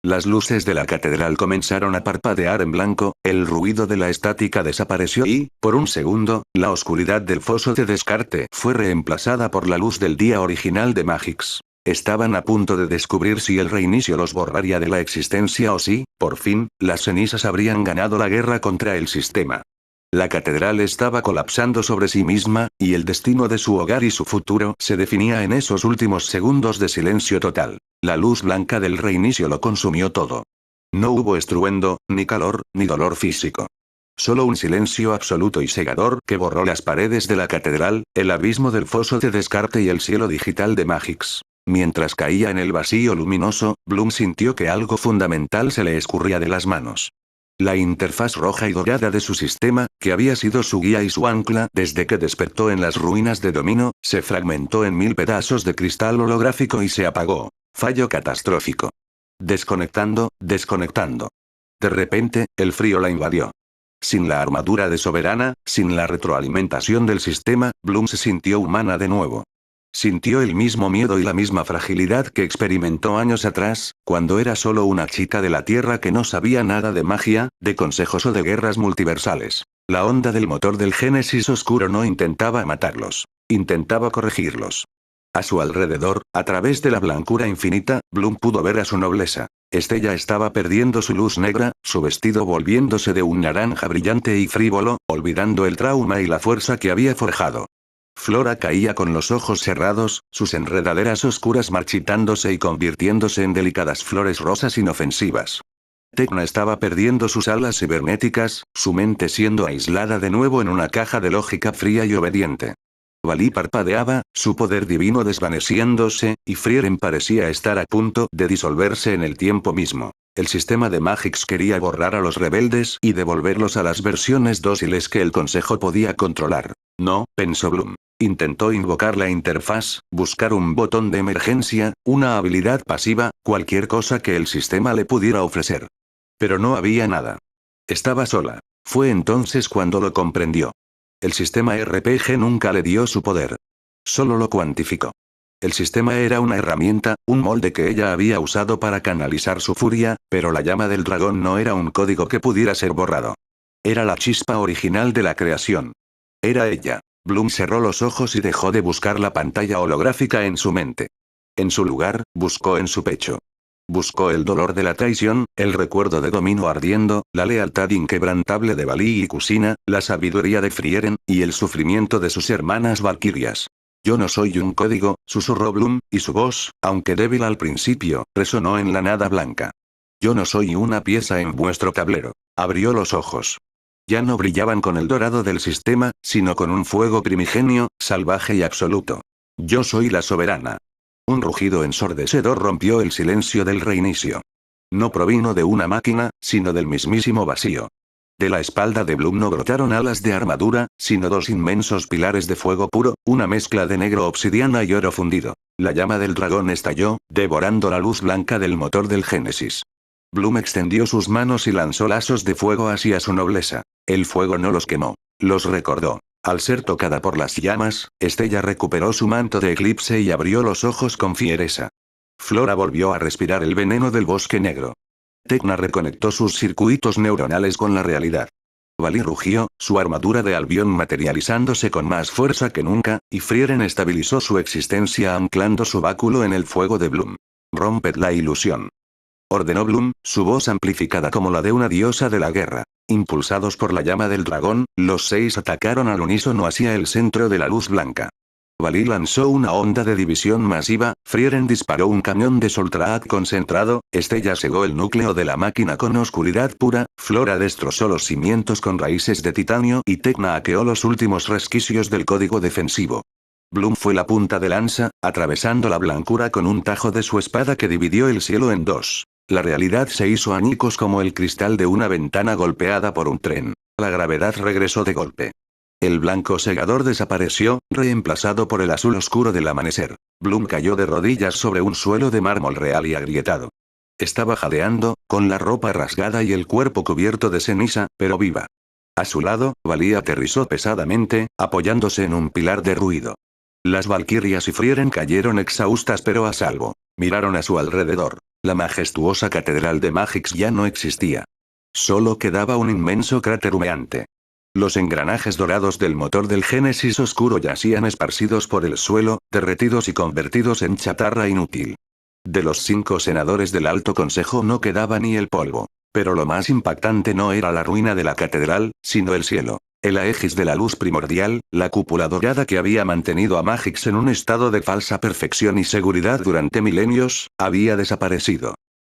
Las luces de la catedral comenzaron a parpadear en blanco, el ruido de la estática desapareció y, por un segundo, la oscuridad del foso de descarte fue reemplazada por la luz del día original de Magix. Estaban a punto de descubrir si el reinicio los borraría de la existencia o si, por fin, las cenizas habrían ganado la guerra contra el sistema. La catedral estaba colapsando sobre sí misma, y el destino de su hogar y su futuro se definía en esos últimos segundos de silencio total. La luz blanca del reinicio lo consumió todo. No hubo estruendo, ni calor, ni dolor físico. Solo un silencio absoluto y cegador que borró las paredes de la catedral, el abismo del foso de descarte y el cielo digital de Magix. Mientras caía en el vacío luminoso, Bloom sintió que algo fundamental se le escurría de las manos. La interfaz roja y dorada de su sistema, que había sido su guía y su ancla desde que despertó en las ruinas de Domino, se fragmentó en 1000 pedazos de cristal holográfico y se apagó. Fallo catastrófico. Desconectando. De repente, el frío la invadió. Sin la armadura de soberana, sin la retroalimentación del sistema, Bloom se sintió humana de nuevo. Sintió el mismo miedo y la misma fragilidad que experimentó años atrás, cuando era solo una chica de la Tierra que no sabía nada de magia, de consejos o de guerras multiversales. La onda del motor del Génesis oscuro no intentaba matarlos. Intentaba corregirlos. A su alrededor, a través de la blancura infinita, Bloom pudo ver a su nobleza. Estella estaba perdiendo su luz negra, su vestido volviéndose de un naranja brillante y frívolo, olvidando el trauma y la fuerza que había forjado. Flora caía con los ojos cerrados, sus enredaderas oscuras marchitándose y convirtiéndose en delicadas flores rosas inofensivas. Tecna estaba perdiendo sus alas cibernéticas, su mente siendo aislada de nuevo en una caja de lógica fría y obediente. Valí parpadeaba, su poder divino desvaneciéndose, y Frieren parecía estar a punto de disolverse en el tiempo mismo. El sistema de Magix quería borrar a los rebeldes y devolverlos a las versiones dóciles que el Consejo podía controlar. No, pensó Bloom. Intentó invocar la interfaz, buscar un botón de emergencia, una habilidad pasiva, cualquier cosa que el sistema le pudiera ofrecer. Pero no había nada. Estaba sola. Fue entonces cuando lo comprendió. El sistema RPG nunca le dio su poder. Solo lo cuantificó. El sistema era una herramienta, un molde que ella había usado para canalizar su furia, pero la llama del dragón no era un código que pudiera ser borrado. Era la chispa original de la creación. Era ella. Bloom cerró los ojos y dejó de buscar la pantalla holográfica en su mente. En su lugar, buscó en su pecho. Buscó el dolor de la traición, el recuerdo de Domino ardiendo, la lealtad inquebrantable de Valí y Kusina, la sabiduría de Frieren, y el sufrimiento de sus hermanas valquirias. Yo no soy un código, susurró Bloom, y su voz, aunque débil al principio, resonó en la nada blanca. Yo no soy una pieza en vuestro tablero. Abrió los ojos. Ya no brillaban con el dorado del sistema, sino con un fuego primigenio, salvaje y absoluto. Yo soy la soberana. Un rugido ensordecedor rompió el silencio del reinicio. No provino de una máquina, sino del mismísimo vacío. De la espalda de Bloom no brotaron alas de armadura, sino dos inmensos pilares de fuego puro, una mezcla de negro obsidiana y oro fundido. La llama del dragón estalló, devorando la luz blanca del motor del Génesis. Bloom extendió sus manos y lanzó lazos de fuego hacia su nobleza. El fuego no los quemó. Los recordó. Al ser tocada por las llamas, Estella recuperó su manto de eclipse y abrió los ojos con fiereza. Flora volvió a respirar el veneno del bosque negro. Tecna reconectó sus circuitos neuronales con la realidad. Valí rugió, su armadura de Albión materializándose con más fuerza que nunca, y Frieren estabilizó su existencia anclando su báculo en el fuego de Bloom. «Romped la ilusión», ordenó Bloom, su voz amplificada como la de una diosa de la guerra. Impulsados por la llama del dragón, los 6 atacaron al unísono hacia el centro de la luz blanca. Valí lanzó una onda de división masiva, Frieren disparó un cañón de Soltraat concentrado, Estella cegó el núcleo de la máquina con oscuridad pura, Flora destrozó los cimientos con raíces de titanio y Tecna hackeó los últimos resquicios del código defensivo. Bloom fue la punta de lanza, atravesando la blancura con un tajo de su espada que dividió el cielo en dos. La realidad se hizo añicos como el cristal de una ventana golpeada por un tren. La gravedad regresó de golpe. El blanco segador desapareció, reemplazado por el azul oscuro del amanecer. Bloom cayó de rodillas sobre un suelo de mármol real y agrietado. Estaba jadeando, con la ropa rasgada y el cuerpo cubierto de ceniza, pero viva. A su lado, Valí aterrizó pesadamente, apoyándose en un pilar derruido. Las valquirias y Frieren cayeron exhaustas pero a salvo. Miraron a su alrededor. La majestuosa catedral de Magix ya no existía. Solo quedaba un inmenso cráter humeante. Los engranajes dorados del motor del Génesis oscuro yacían esparcidos por el suelo, derretidos y convertidos en chatarra inútil. De los 5 senadores del Alto Consejo no quedaba ni el polvo. Pero lo más impactante no era la ruina de la catedral, sino el cielo. El aegis de la luz primordial, la cúpula dorada que había mantenido a Magix en un estado de falsa perfección y seguridad durante milenios, había desaparecido.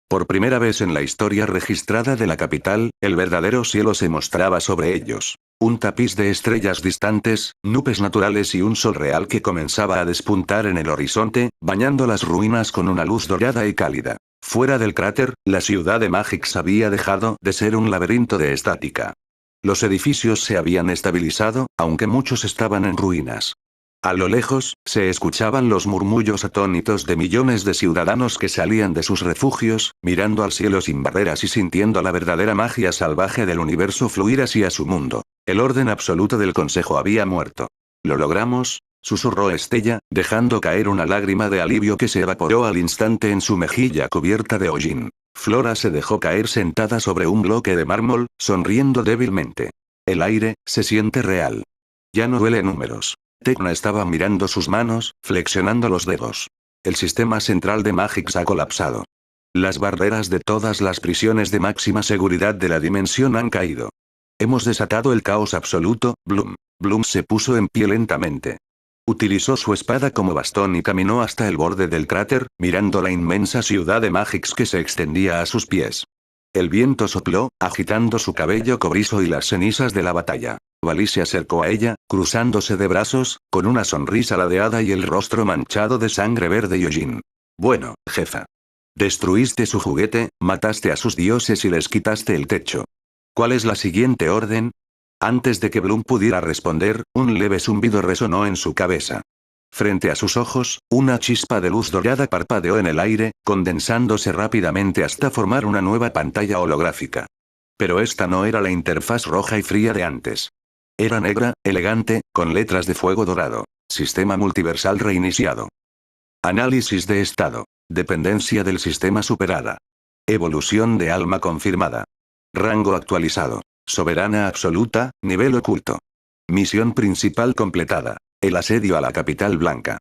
Por primera vez en la historia registrada de la capital, el verdadero cielo se mostraba sobre ellos. Un tapiz de estrellas distantes, nubes naturales y un sol real que comenzaba a despuntar en el horizonte, bañando las ruinas con una luz dorada y cálida. Fuera del cráter, la ciudad de Magix había dejado de ser un laberinto de estática. Los edificios se habían estabilizado, aunque muchos estaban en ruinas. A lo lejos, se escuchaban los murmullos atónitos de millones de ciudadanos que salían de sus refugios, mirando al cielo sin barreras y sintiendo la verdadera magia salvaje del universo fluir hacia su mundo. El orden absoluto del consejo había muerto. «Lo logramos», susurró Estella, dejando caer una lágrima de alivio que se evaporó al instante en su mejilla cubierta de hollín. Flora se dejó caer sentada sobre un bloque de mármol, sonriendo débilmente. «El aire, se siente real. Ya no duele números». Tecna estaba mirando sus manos, flexionando los dedos. El sistema central de Magix ha colapsado. Las barreras de todas las prisiones de máxima seguridad de la dimensión han caído. Hemos desatado el caos absoluto, Bloom. Bloom se puso en pie lentamente. Utilizó su espada como bastón y caminó hasta el borde del cráter, mirando la inmensa ciudad de Magix que se extendía a sus pies. El viento sopló, agitando su cabello cobrizo y las cenizas de la batalla. Valí se acercó a ella, cruzándose de brazos, con una sonrisa ladeada y el rostro manchado de sangre verde y hollín. «Bueno, jefa. Destruiste su juguete, mataste a sus dioses y les quitaste el techo. ¿Cuál es la siguiente orden?» Antes de que Bloom pudiera responder, un leve zumbido resonó en su cabeza. Frente a sus ojos, una chispa de luz dorada parpadeó en el aire, condensándose rápidamente hasta formar una nueva pantalla holográfica. Pero esta no era la interfaz roja y fría de antes. Era negra, elegante, con letras de fuego dorado. Sistema multiversal reiniciado. Análisis de estado. Dependencia del sistema superada. Evolución de alma confirmada. Rango actualizado. Soberana absoluta, nivel oculto. Misión principal completada. El asedio a la capital blanca.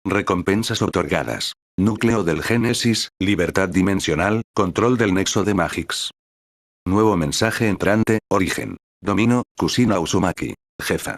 Recompensas otorgadas. Núcleo del Génesis, libertad dimensional, control del nexo de Magix. Nuevo mensaje entrante, origen. Domino, Kusina Uzumaki. Jefa.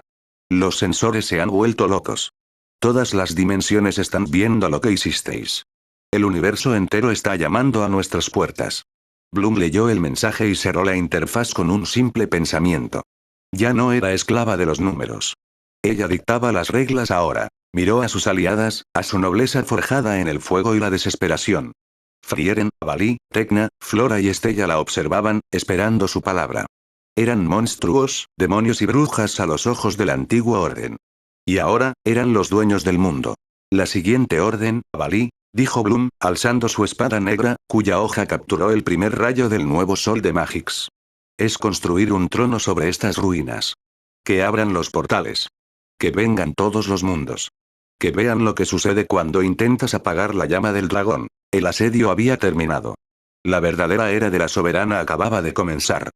Los sensores se han vuelto locos. Todas las dimensiones están viendo lo que hicisteis. El universo entero está llamando a nuestras puertas. Bloom leyó el mensaje y cerró la interfaz con un simple pensamiento. Ya no era esclava de los números. Ella dictaba las reglas ahora. Miró a sus aliadas, a su nobleza forjada en el fuego y la desesperación. Frieren, Valí, Tecna, Flora y Estella la observaban, esperando su palabra. Eran monstruos, demonios y brujas a los ojos del antiguo orden. Y ahora, eran los dueños del mundo. La siguiente orden, Valí, dijo Bloom, alzando su espada negra, cuya hoja capturó el primer rayo del nuevo sol de Magix. Es construir un trono sobre estas ruinas. Que abran los portales. Que vengan todos los mundos. Que vean lo que sucede cuando intentas apagar la llama del dragón. El asedio había terminado. La verdadera era de la soberana acababa de comenzar.